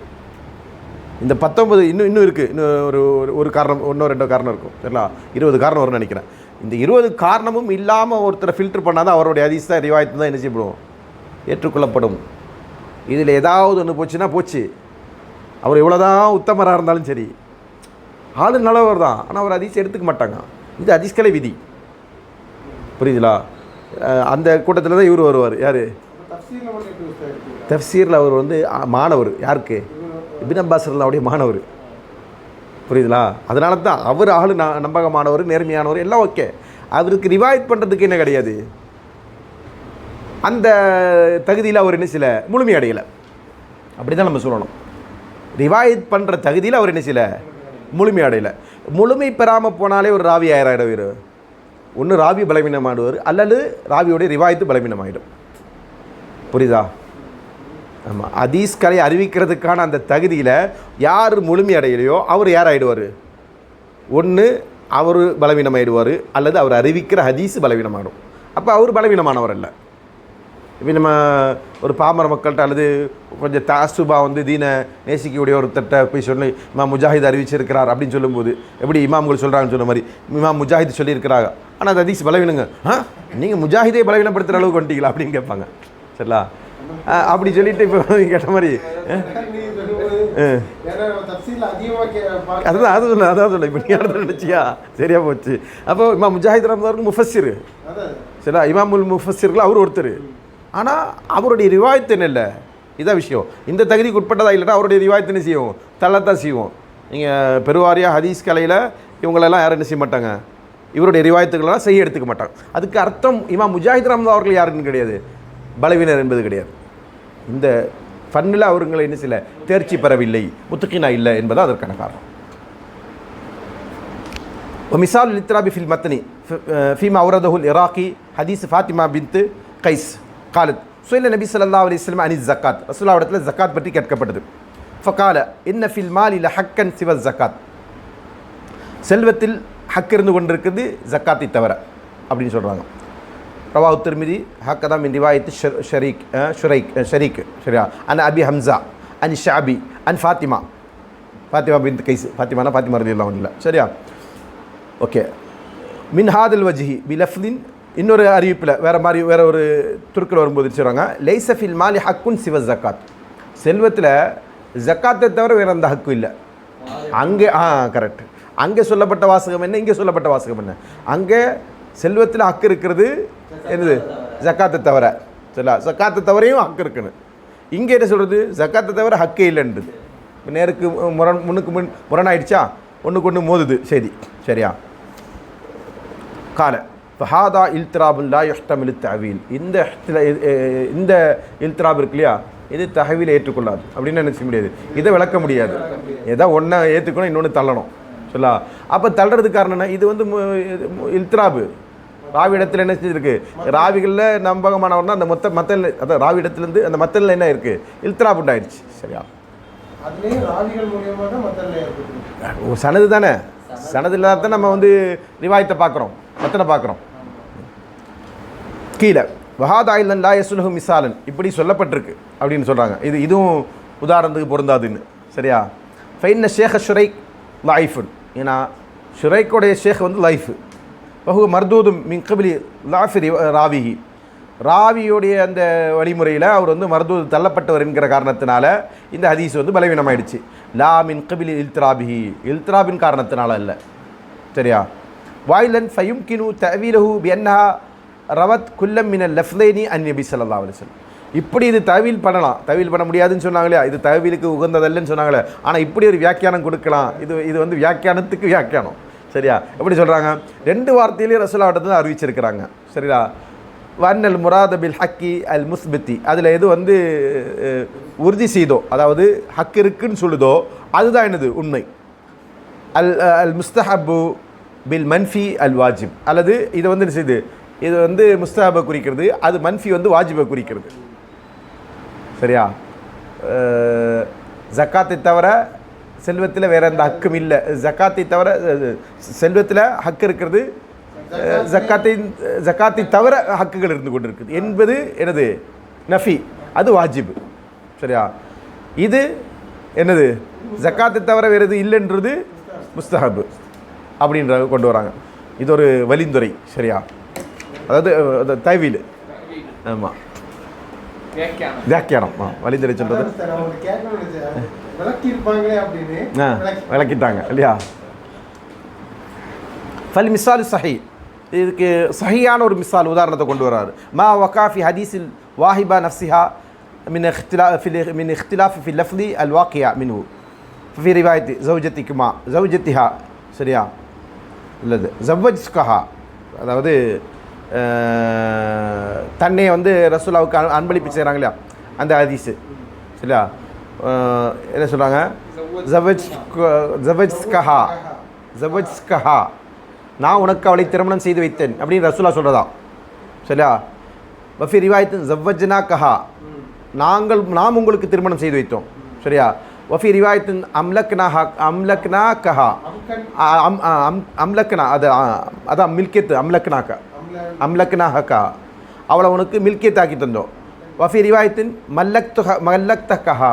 இந்த 19 இன்னும் இருக்குது. இன்னும் ஒரு காரணம், இன்னும் 2 காரணம் இருக்கும். சரிங்களா? 20 காரணம் வரும்னு நினைக்கிறேன். இந்த 20 காரணமும் இல்லாமல் ஒருத்தரை ஃபில்டர் பண்ணால் தான் அவருடைய ஹதீஸ் தான் ரிவாயத்து தான் என்ன செய்யப்படும், ஏற்றுக்கொள்ளப்படும். இதில் ஏதாவது ஒன்று போச்சுன்னா போச்சு. அவர் எவ்வளோதான் உத்தமராக இருந்தாலும் சரி, ஆளு நல்லவர் தான், ஆனால் அவர் ஹதீஸ் எடுத்துக்க மாட்டாங்க. இது ஹதீஸ்கலை விதி. புரியுதுங்களா? அந்த கூட்டத்தில் தான் இவர் வருவார். யார்? தஃப்சீரில் அவர் வந்து மாணவர். யாருக்கு? இப்னு அப்பாஸ் அவருடைய மாணவர். புரியுதுங்களா? அதனால தான் அவர் ஆளு நம்பகமானவர், நேர்மையானவர், எல்லாம் ஓகே. அவருக்கு ரிவாயத் பண்ணுறதுக்கு என்ன கிடையாது, அந்த தகுதியில் அவர் என்ன செய்யலை, முழுமை அடையலை. அப்படி தான் நம்ம சொல்லணும். ரிவாயத் பண்ணுற தகுதியில் அவர் என்ன செய்யலை, முழுமை அடையலை. முழுமை பெறாமல் போனாலே ஒரு ராவி ஆயிரம். ஒன்று ராவி பலவீனமாடுவார், அல்லது ராவியோடைய ரிவாயத்து பலவீனமாயிடும். புரியுதா? ஆமாம். ஹதீஸ் கலை அறிவிக்கிறதுக்கான அந்த தகுதியில் யார் முழுமை அடையலையோ அவர் யார் ஆகிடுவார், ஒன்று அவர் பலவீனமாயிடுவார், அல்லது அவர் அறிவிக்கிற ஹதீஸ் பலவீனமாகிடும். அப்போ அவர் பலவீனமானவர் அல்ல. இப்போ நம்ம ஒரு பாமர மக்கள்கிட்ட அல்லது கொஞ்சம் தாசுபா வந்து தீனை நேசிக்கக்கூடிய ஒருத்தட்ட போய் சொல்லி இமாம் முஜாஹித் அறிவிச்சிருக்கிறார் அப்படின்னு சொல்லும்போது, எப்படி இமாம்கள் சொல்கிறாங்கன்னு சொன்ன மாதிரி இமாம் முஜாஹித் சொல்லியிருக்கிறாங்க, ஆனால் அது ஹதீஸ் பலவீனங்க, நீங்கள் முஜாஹிதே பலவீனப்படுத்துகிற அளவுக்கு வந்துட்டீங்களா அப்படின்னு கேட்பாங்க. சரிங்களா? அப்படி சொல்லிட்டு இப்போ கேட்ட மாதிரி அதான் சொல்ல இப்போ நீ அடுத்த நினச்சியா, சரியா போச்சு. அப்போ இமாம் முஜாஹித் ரஹ்மத்துல்லாஹி முஃபஸ்ஸிர். சரிங்களா? இமாமுல் முஃபஸ்ஸிர்கள் அவர் ஒருத்தர். ஆனால் அவருடைய ரிவாயத்து என்ன இல்லை, இதான் விஷயம். இந்த தகுதிக்கு உட்பட்டதாக இல்லைன்னா அவருடைய ரிவாயத்து என்ன செய்வோம், தள்ளத்தான் செய்வோம். நீங்கள் பெருவாரியாக ஹதீஸ் கலையில் இவங்களெல்லாம் யாரும் என்ன செய்ய மாட்டாங்க, இவருடைய ரிவாயத்துகளெல்லாம் செய்ய எடுத்துக்க மாட்டாங்க. அதுக்கு அர்த்தம் இமாம் முஜாஹித் ரஹ்மத்துல்லாஹி அவர்கள் யாருன்னு கிடையாது, பலவீனர் என்பது கிடையாது. இந்த ஃபன்னில் அவர்களை என்ன செய்யலை, தேர்ச்சி பெறவில்லை, முத்துக்கினா இல்லை என்பது அதற்கான காரணம். மிசால் லித்ராபி ஃபில் மத்னி ஃபீமா அவ்ரதஹுல் இராக்கி ஹதீஸ் ஃபாத்திமா பின்த் கைஸ் காலத் சுயல நபி ஸல்லல்லாஹு அலைஹி வஸல்லம் அனி ஜக்காத். ரசூலுல்லாஹி இடத்துல ஜக்காத் பற்றி கேட்கப்பட்டது. ஃபகால இன்ன ஃபில் மாலி லஹக்கன் சிவ ஜக்காத், செல்வத்தில் ஹக் இருந்து கொண்டிருக்குது ஜக்காத்தை தவிர அப்படின்னு சொல்கிறாங்க. ரவாஹு திர்மிதி ஹக்கதா மின் ரிவாயத் ஷரீக் சரியா அன் அபி ஹம்சா அன் ஷாபி அன் ஃபாத்திமா பின்த் கைஸ். ஃபாத்திமானா ஃபாத்திமா ரலியல்லாஹு அன்ஹா. சரியா? ஓகே. மின் ஹாதில் வஜ்ஹி பிலஃப்லின், இன்னொரு அறிவிப்பில் வேறு ஒரு துருக்கில் வரும்போது சொல்கிறாங்க, லைஸ ஃபில் மாலி ஹக்குன் சிவ ஜக்காத், செல்வத்தில் ஜக்காத்தை தவிர வேறு அந்த ஹக்கு இல்லை. அங்கே கரெக்ட். அங்கே சொல்லப்பட்ட வாசகம் என்ன, இங்கே சொல்லப்பட்ட வாசகம் என்ன? அங்கே செல்வத்தில் ஹக்கு இருக்கிறது என்னது, ஜக்காத்தை தவிர. சரிங்களா? ஜக்காத்தை தவிரையும் ஹக்கு இருக்குன்னு. இங்கே என்ன சொல்கிறது, ஜக்காத்தை தவிர ஹக்கே இல்லைன்றது. நேருக்கு முன்னுக்கு முரணாயிடுச்சா, ஒன்றுக்கு ஒன்று மோதுது செய்தி. சரியா? கால ஃபஹாதா இல்திராபுல் லா யுஹ்தமிலு தஅவீல், இந்த இல்திராப் இருக்கு இல்லையா, இது தஹவீல் ஏற்றுக்கொள்ளாது அப்படின்னு நினச்சிக்க முடியாது, இதை விளக்க முடியாது. ஏதோ ஒன்றை ஏற்றுக்கணும், இன்னொன்று தள்ளணும். சொல்லா? அப்போ தள்ளுறதுக்கு காரணம்னா இது வந்து இல்திராபு. ராவி இடத்துல என்ன செஞ்சுருக்கு, ராவிகளில் நம்பகமானவர்னா அந்த மத்தல், அதான் ராவி இடத்துலேருந்து அந்த மத்தலில் என்ன இருக்குது, இல்திராப் உண்டாயிடுச்சு. சரியா? சனது தானே, சனது இல்லாத தான் நம்ம வந்து ரிவாயத்தை பார்க்குறோம், மத்தனை பார்க்குறோம். கீழே வஹாதாயிலன் லா யஸ்லுஹு மிசாலன் இப்படி சொல்லப்பட்டிருக்கு அப்படின்னு சொல்கிறாங்க. இதுவும் உதாரணத்துக்கு பொருந்தாதுன்னு. சரியா? ஃபைன்ன ஷேഖ ஷுரைக் லைஃபுன், ஏன்னா ஷுரைக்குடைய ஷேக் வந்து லைஃபு. பஹு மர்தூதும் மின் கபிலி லாஃபி ராவிஹி, ராவியோடைய அந்த வழிமுறையில் அவர் வந்து மர்தூது தள்ளப்பட்டவர் என்கிற காரணத்தினால இந்த ஹதீஸ் வந்து பலவீனமாயிடுச்சு. லா மின் கபிலி இல்திராபிஹி, இல்திராபின் காரணத்தினால இல்லை. சரியா? வாயிலன் ஃபயும்கினு தவீலஹு பிஅன்னஹா ரவத் குல்லம் மினல் லஃப்லைனி அன் நபி ஸல்லல்லாஹு அலைஹி வஸல்லம். இப்படி இது தவீல் பண்ணலாம், தவீல் பண்ண முடியாதுன்னு சொன்னாங்களே, இது தவீலுக்கு உகந்ததல்லன்னு சொன்னாங்களே, ஆனால் இப்படி ஒரு வியாக்கியானம் கொடுக்கலாம். இது வந்து வியாக்கியானத்துக்கு வியாக்கியானம். சரியா? எப்படி சொல்கிறாங்க? 2 வார்த்தையிலேயே ரசூலுல்லாஹ் தான் அறிவிச்சிருக்கிறாங்க. சரியா? வன்னல் முராத பில் ஹக்கி அல் முஸ்பித்தி, அதில் எது வந்து உறுதி செய்தோ, அதாவது ஹக் இருக்குன்னு சொல்லுதோ அதுதான் என்னது உண்மை. அல் முஸ்தஹப்பு பில் மன்ஃபி அல் வாஜிப், அல்லது இது வந்து என்ன செய்யுது, இது வந்து முஸ்தஹபை குறிக்கிறது, அது மன்ஃபி வந்து வாஜிபை குறிக்கிறது. சரியா? ஜக்காத்தை தவிர செல்வத்தில் வேறு எந்த ஹக்கும் இல்லை, ஜக்காத்தை தவிர செல்வத்தில் ஹக்கு இருக்கிறது, ஜக்காத்தை தவிர ஹக்குகள் இருந்து கொண்டு இருக்குது என்பது எனது நஃபி, அது வாஜிபு. சரியா? இது என்னது, ஜக்காத்தை தவிர வேறு எது இல்லைன்றது முஸ்தஹபு அப்படின்ற கொண்டு வராங்க. இது ஒரு வழிந்துரை. சரியா? அதாவது தவீல். ஆமாம், வியாக்கியானம். வழிந்துரை சொல்கிறது விளக்கிட்டாங்க இல்லையா? ஃபல் மிசாலு சஹி, இதுக்கு சஹியான ஒரு மிசால் உதாரணத்தை கொண்டு வர்றாரு. மா வகாஃபி ஹதீஸில் வாஹிபா நஃப்ஸிஹா மின் இख्तिलाफ़ ஃபி லஃப்தி அல் வாக்கியா மின்ஹு ஃபி ரிவாயத்தி ஜௌஜத்திக்குமா ஜௌஜத்திஹா. சரியா? இல்லது ஜவ்வஜ்கஹா, அதாவது தன்னை வந்து ரசூலுல்லாஹ்வுக்கு அன்பளிப்பு செய்கிறாங்க இல்லையா, அந்த ஹதீஸு. சரியா? என்ன சொல்கிறாங்க? ஜவ்வஜ்கஹா, ஜவ்வஜ்கஹா, நான் உனக்கு அவளை திருமணம் செய்து வைத்தேன் அப்படின்னு ரசூலுல்லாஹ் சொல்கிறதா. சரியா? வஃபி ரிவாயத்தின் ஜவ்வஜ்னா கஹா, நாம் உங்களுக்கு திருமணம் செய்து வைத்தோம். சரியா? வஃபி ரிவாயத்தின் அம்லக்னா கஹா, அம்லக்னா, அதான் மில்கியத்து, அம்லக்னா ஹக்கா, அவளை உனக்கு மில்கியத்தாக்கி தந்தோம். வஃபி ரிவாயத்தின் மல்லக்த கஹா,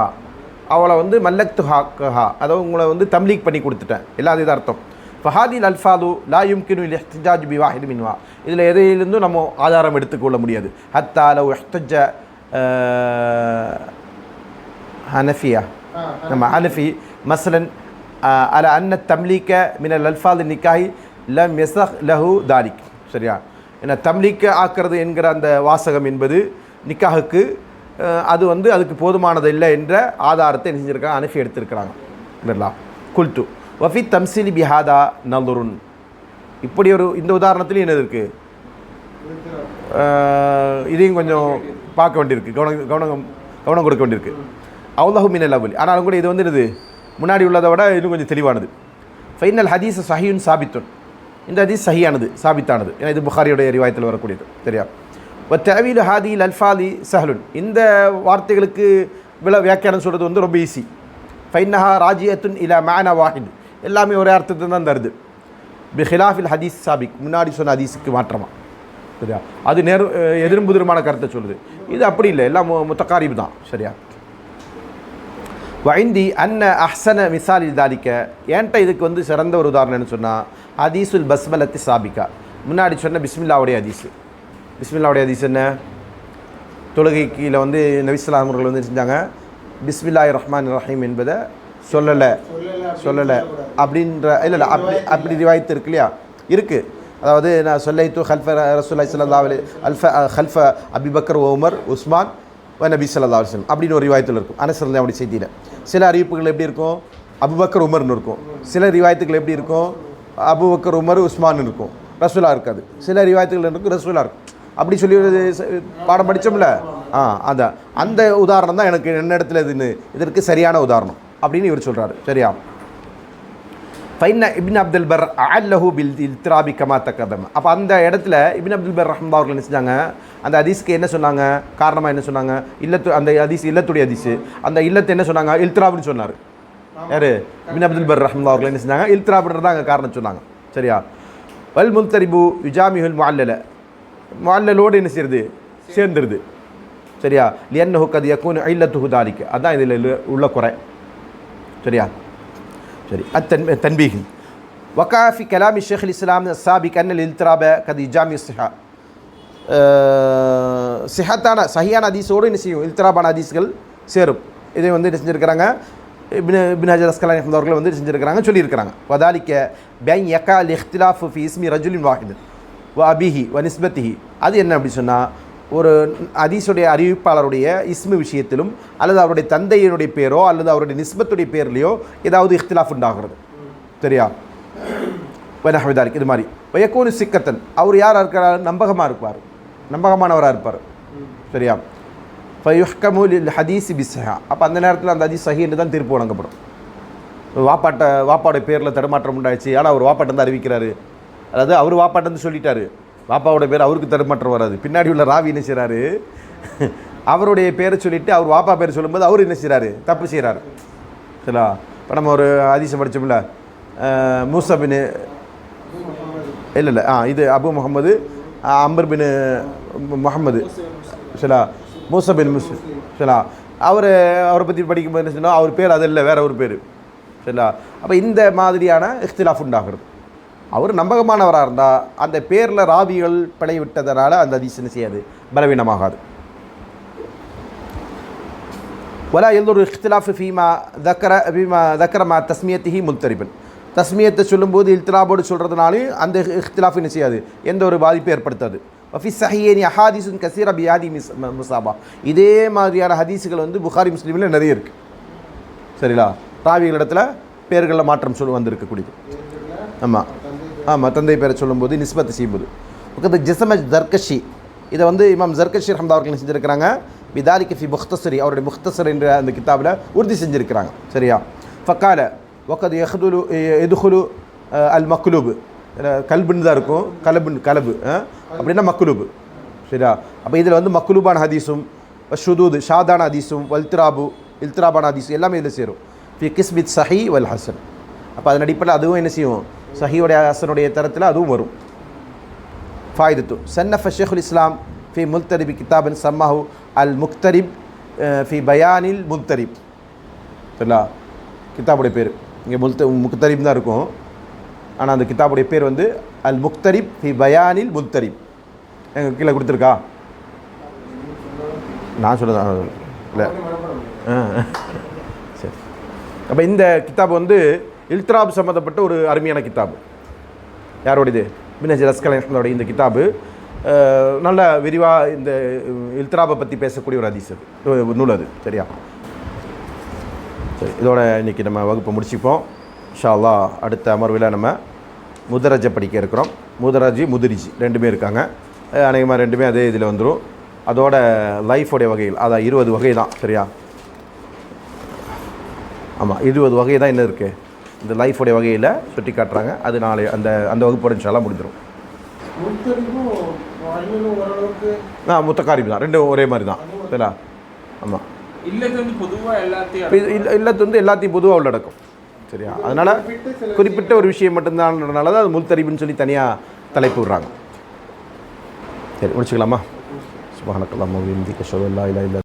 அவளை வந்து மல்லக்து கஹா, அதாவது உங்களை வந்து தம்லீக் பண்ணி கொடுத்துட்டேன். எல்லா இது அர்த்தம். ஃபஹாதில் அல்ஃபாது லா யும்கினு இஹ்திஜாஜ் பி வாஹித் மின்ஹா, இதில் எதையிலிருந்தும் நம்ம ஆதாரம் எடுத்துக்கொள்ள முடியாது. ஹத்தா லவ் இஹ்தஜ ஹனஃபியா, நம்ம ஹனஃபி மஸ்லன் அல அன்ன தம்லீக்க மினல் அல்ஃபாது நிக்காஹி லம் யஸஹ் லஹு தாலிக். சரியா? ஏன்னா தம்லீக்க ஆக்கிறது என்கிற அந்த வாசகம் என்பது நிக்காஹுக்கு அது வந்து அதுக்கு போதுமானது இல்லை என்ற ஆதாரத்தை என்ன செஞ்சுருக்காங்க, ஹனஃபி எடுத்திருக்கிறாங்க. இல்லைங்களா? குல்து வஃபி தம்சீலி பிஹாதா நல்துருன், இப்படி ஒரு இந்த உதாரணத்துலேயும் என்ன இருக்குது, இதையும் கொஞ்சம் பார்க்க வேண்டியிருக்கு, கவனம் கொடுக்க வேண்டியிருக்கு. அவ்வளவு மினல் அவ்வளி, ஆனாலும் கூட இது வந்து இது முன்னாடி உள்ளதை விட இன்னும் கொஞ்சம் தெளிவானது. ஃபைனல் ஹதீஸ் சஹீன் சாபித்துன், இந்த ஹதீஸ் சஹியானது, சாபித்தானது. ஏன்னா இது புகாரியுடைய ரிவாயத்தில் வரக்கூடியது. சரியா? தவீல் ஹாதில் அல்ஃபாதி சஹலுன், இந்த வார்த்தைகளுக்கு வியாக்கியானம் சொல்கிறது வந்து ரொம்ப ஈஸி. ஃபைன்னஹா ராஜியத்துன் இலா மானா வாஹித், எல்லாமே ஒரே அர்த்தத்தை தான் தருது. பிஹிலாஃபில் ஹதீஸ் சாபிக், முன்னாடி சொன்ன ஹதீஸுக்கு மாற்றமாக. சரியா? அது எதிர்புதிரமான கருத்தை சொல்லுது. இது அப்படி இல்லை, எல்லாம் முத்தகாரிபு தான். சரியா? வைந்தி அன்ன அஹ்சன மிசாலி தாலிக்க, ஏன்ட்ட இதுக்கு வந்து சிறந்த ஒரு உதாரணம்னு சொன்னால் ஹதீஸுல் பஸ்மலத்தி சாபிகா, முன்னாடி சொன்ன பிஸ்மில்லாவுடைய ஹதீஸு. பிஸ்மில்லாவுடைய ஹதீஸ் என்ன, தொழுகைக்கீழே வந்து நபி ஸல்லல்லாஹு அலைஹி வஸல்லம் வந்து செஞ்சாங்க, பிஸ்மில்லாஹிர் ரஹ்மானிர் ரஹீம் என்பதை சொல்லலை அப்படின்ற, இல்லை அப்படி ரிவாயத்து இருக்கு இல்லையா, இருக்குது. அதாவது நான் சொல்லைத்து ஹல்ஃப ரசூலுல்லாஹி ஸல்லல்லாஹு அலைஹி ஹல்ஃப அபிபக்கர் உமர் உஸ்மான் நபி ஸல்லல்லாஹு அலைஹி வஸல்லம் அப்படின்னு ஒரு ரிவாயத்தில் இருக்கும். அனஸ் ரலியல்லாஹு அப்படி செய்தியில் சில அறிவிப்புகள் எப்படி இருக்கும், அபுபக்கர் உமர்னு இருக்கும். சில ரிவாயத்துகள் எப்படி இருக்கும், அபுபக்கர் உமர் உஸ்மான் இருக்கும், ரசூலா இருக்காது. சில ரிவாயத்துகள் இருக்கும், ரசூலா இருக்கும். அப்படி சொல்லி பாடம் படித்தோம்ல, அதான் அந்த உதாரணம் தான் எனக்கு என்ன இடத்துல இதுன்னு இதற்கு சரியான உதாரணம் அப்படின்னு இவர் சொல்கிறாரு. சரியா? ஃபைன்ன இப்னு அப்துல் பர் அல்லஹு பில் இல்திராபி கமா தக்கதம். அப்போ அந்த இடத்துல இப்னு அப்துல் பர் ரஹ்மத்துல்லாஹி அவர்கள் என்ன செஞ்சாங்க, அந்த ஹதீஸ்க்கு என்ன சொன்னாங்க, காரணமாக என்ன சொன்னாங்க, அந்த ஹதீஸ் இல்லத்துடைய ஹதீஸு, அந்த இல்லத்தை என்ன சொன்னாங்க, இல்திராப்னு சொன்னார். யார்? இப்னு அப்துல் பர் ரஹ்மத்துல்லாஹி அவர்கள் என்ன செஞ்சாங்க, இல்திராப்ன்றது அங்கே காரணம் சொன்னாங்க. சரியா? வல் முல்தரிபு யுஜாமிஹுல் முஅல்லல, முஅல்லலோடு என்ன செய்யுது, சேர்ந்துருது. சரியா? லியன்னஹு கத் யகூனு இல்லத்துஹு தாலிக, அதான் இதில் உள்ள குறை. சரியா? சரி. தன்பீஹ் வகாஃபி கலாமி ஷேഖுல் இஸ்லாம் சாபிக் அன்னல் இல்திராப கத் இஜாமி சிஹா, சிஹத்தான சஹியான ஹதீஸோடு என்ன செய்யும், இல்திராபான ஹதீஸ்கள் சேரும். இதை வந்து என்ன செஞ்சுருக்கிறாங்க, இப்னு ஹஜர் அஸ்கலானி அவர்கள் வந்து செஞ்சுருக்கிறாங்க, சொல்லியிருக்கிறாங்க. வதாலிக்க பைன் யகால் இஹ்திலாஃபு ஃபி இஸ்மி ரஜுலின் வாஹித் வ அபிஹி வ நிஸ்பத்திஹி. அது என்ன அப்படி சொன்னால், ஒரு ஹதீஸுடைய அறிவிப்பாளருடைய இஸ்மு விஷயத்திலும் அல்லது அவருடைய தந்தையினுடைய பேரோ அல்லது அவருடைய நிஸ்பத்துடைய பேர்லையோ ஏதாவது இஃப்திலாஃப் உண்டாகிறது. சரியா? வனஹ்விதாலிக் இது மாதிரி வயக்கூனு சிக்கத்தன், அவர் யாராக இருக்கிறார்? நம்பகமாக இருப்பார், நம்பகமானவராக இருப்பார். சரியா? ஃபயுஹ்கமு லில் ஹதீஸி பிஸ்ஸஹா. அப்போ அந்த நேரத்தில் அந்த ஹதீஸ் சஹீன்னு தான் தீர்ப்பு வழங்கப்படும். வாப்பாவோட பேரில் தடுமாற்றம் உண்டாயிடுச்சு, ஆனால் அவர் வாப்பாட்ட வந்து அறிவிக்கிறாரு, அதாவது அவர் வாப்பாட்டன்னு சொல்லிட்டாரு, வாப்பாவோட பேர் அவருக்கு தடுமாற்றம் வராது. பின்னாடி உள்ள ராவி என்ன செய்கிறாரு, அவருடைய பேரை சொல்லிவிட்டு அவர் வாப்பா பேர் சொல்லும்போது அவர் என்ன செய்கிறாரு, தப்பு செய்கிறாரு. சரிங்களா? இப்போ நம்ம ஒரு ஹதீஸை படித்தோம்ல, மூசா பின் இல்லை இது அபு முகமது அம்பர் பின் முகமது, சரிங்களா, மூசா பின் முஸ்லிம், சரிங்களா, அவரை பற்றி படிக்கும்போது என்ன சொன்னால் அவர் பேர் அது இல்லை, வேற ஒரு பேர். சரிங்களா? அப்போ இந்த மாதிரியான இஃப்திலாஃப் உண்டாகிறது. அவர் நம்பகமானவராக இருந்தால் அந்த பேரில் ராவிகள் பிழை விட்டதனால அந்த ஹதீஸ் என்ன செய்யாது, பலவீனமாகாது. வலா எல்லொரு இஃப்திலாஃபு ஃபீமா தக்கரமா தஸ்மியத்திஹி முல்தரிபன். தஸ்மியத்தை சொல்லும்போது இல்திலாபோடு சொல்கிறதுனாலும் அந்த இஃப்திலாஃப் என்ன செய்யாது, எந்த ஒரு பாதிப்பு ஏற்படுத்தாது. வஃபி ஸஹீஹைனி அஹாதீஸுன் கஸீரா பிஹாதி முஸாபா. இதே மாதிரியான ஹதீஸுகள் வந்து புகாரி முஸ்லிமில் நிறைய இருக்குது. சரிங்களா? ராவிகளிடத்தில் பேர்களில் மாற்றம் வந்திருக்கக்கூடியது. ஆமாம் ஆமாம், தந்தை பேரை சொல்லும்போது நிஸ்பத்து செய்யும்போது. பக்கத்து ஜெசமஜ் ஜர்கஷி, இதை வந்து இமாம் ஜர்கஷி ரஹ்மத்துல்லாஹி அவர்கள் செஞ்சுருக்கிறாங்க. பிதாலிக ஃபி முக்தஸரி, அவருடைய முக்தஸர் என்ற அந்த கிதாபில் உறுதி செஞ்சுருக்கிறாங்க. சரியா? ஃபக்கால ஒக்கது எதுகுலு அல் மக்லூபு, கல்புன்னு தான் இருக்கும், கலபு அப்படின்னா மக்லூபு. சரியா? அப்போ இதில் வந்து மக்லூபான ஹதீஸும் ஷுதூது ஷாதான ஹதீஸும் இல்திராபான ஹதீஸும் எல்லாமே இதில் சேரும். ஃபி கிஸ்பித் சஹி வல் ஹசன். அப்போ அதன் அடிப்படையில் அதுவும் என்ன செய்யும், சஹியோடைய ஹசனுடைய தரத்தில் அதுவும் வரும். ஃபாயிதத்து சன்னஃப ஷேகுல் இஸ்லாம் ஃபி முல்தரிபி கிதாபன் சம்மாஹு அல் முக்தரிப் ஃபி பயானில் முல்தரிப். சரிங்களா? கிதாபுடைய பேர் இங்கே முக்தரிப் தான் இருக்கும், ஆனால் அந்த கிதாபுடைய பேர் வந்து அல் முக்தரிப் ஃபி பயானில் முல்தரிப். எங்கள் கீழே கொடுத்துருக்கா? நான் சொல்லுதான் இல்லை. சரி. அப்போ இந்த கிதாப் வந்து இல்திராப் சம்மந்தப்பட்ட ஒரு அருமையான கிதாபு. யாரோடையது? இப்னு ஹஜர் அஸ்கலானி இந்த கிதாபு நல்ல விரிவாக இந்த இல்திராபை பற்றி பேசக்கூடிய ஒரு ஹதீஸ் அது, நூல் அது. சரியா? சரி, இதோட இன்றைக்கி நம்ம வகுப்பை முடிச்சுப்போம். இன்ஷா அல்லாஹ் அடுத்த அமர்வில் நம்ம முதரஜை படிக்க இருக்கிறோம். முதிரிஜி ரெண்டுமே இருக்காங்க. அநேகமாக ரெண்டுமே அதே இதில் வந்துடும். அதோட லைஃபோடைய வகையில் அதான் 20 வகை தான். சரியா? ஆமாம், 20 வகை தான் என்ன இருக்குது இந்த லைஃபோடைய வகையில் சுட்டி காட்டுறாங்க. அது நாளை அந்த வகுப்போட இன்ஷா அல்லாஹ் முடிஞ்சிடும். முத்தகாரிபு தான், ரெண்டும் ஒரே மாதிரி தான். சரிங்களா? ஆமாம், இல்லத்து வந்து எல்லாத்தையும் பொதுவாக உள்ளடக்கும். சரியா? அதனால் குறிப்பிட்ட ஒரு விஷயம் மட்டும்தான்றதுனால தான் அது முல்தரிபுன்னு சொல்லி தனியாக தலைப்பு விடுறாங்க. சரி, முடிச்சுக்கலாமா? சுப்ஹானக்கல்லாஹும்ம வ பிஹம்திக அஷ்ஹது அல்லா இலாஹா இல்லா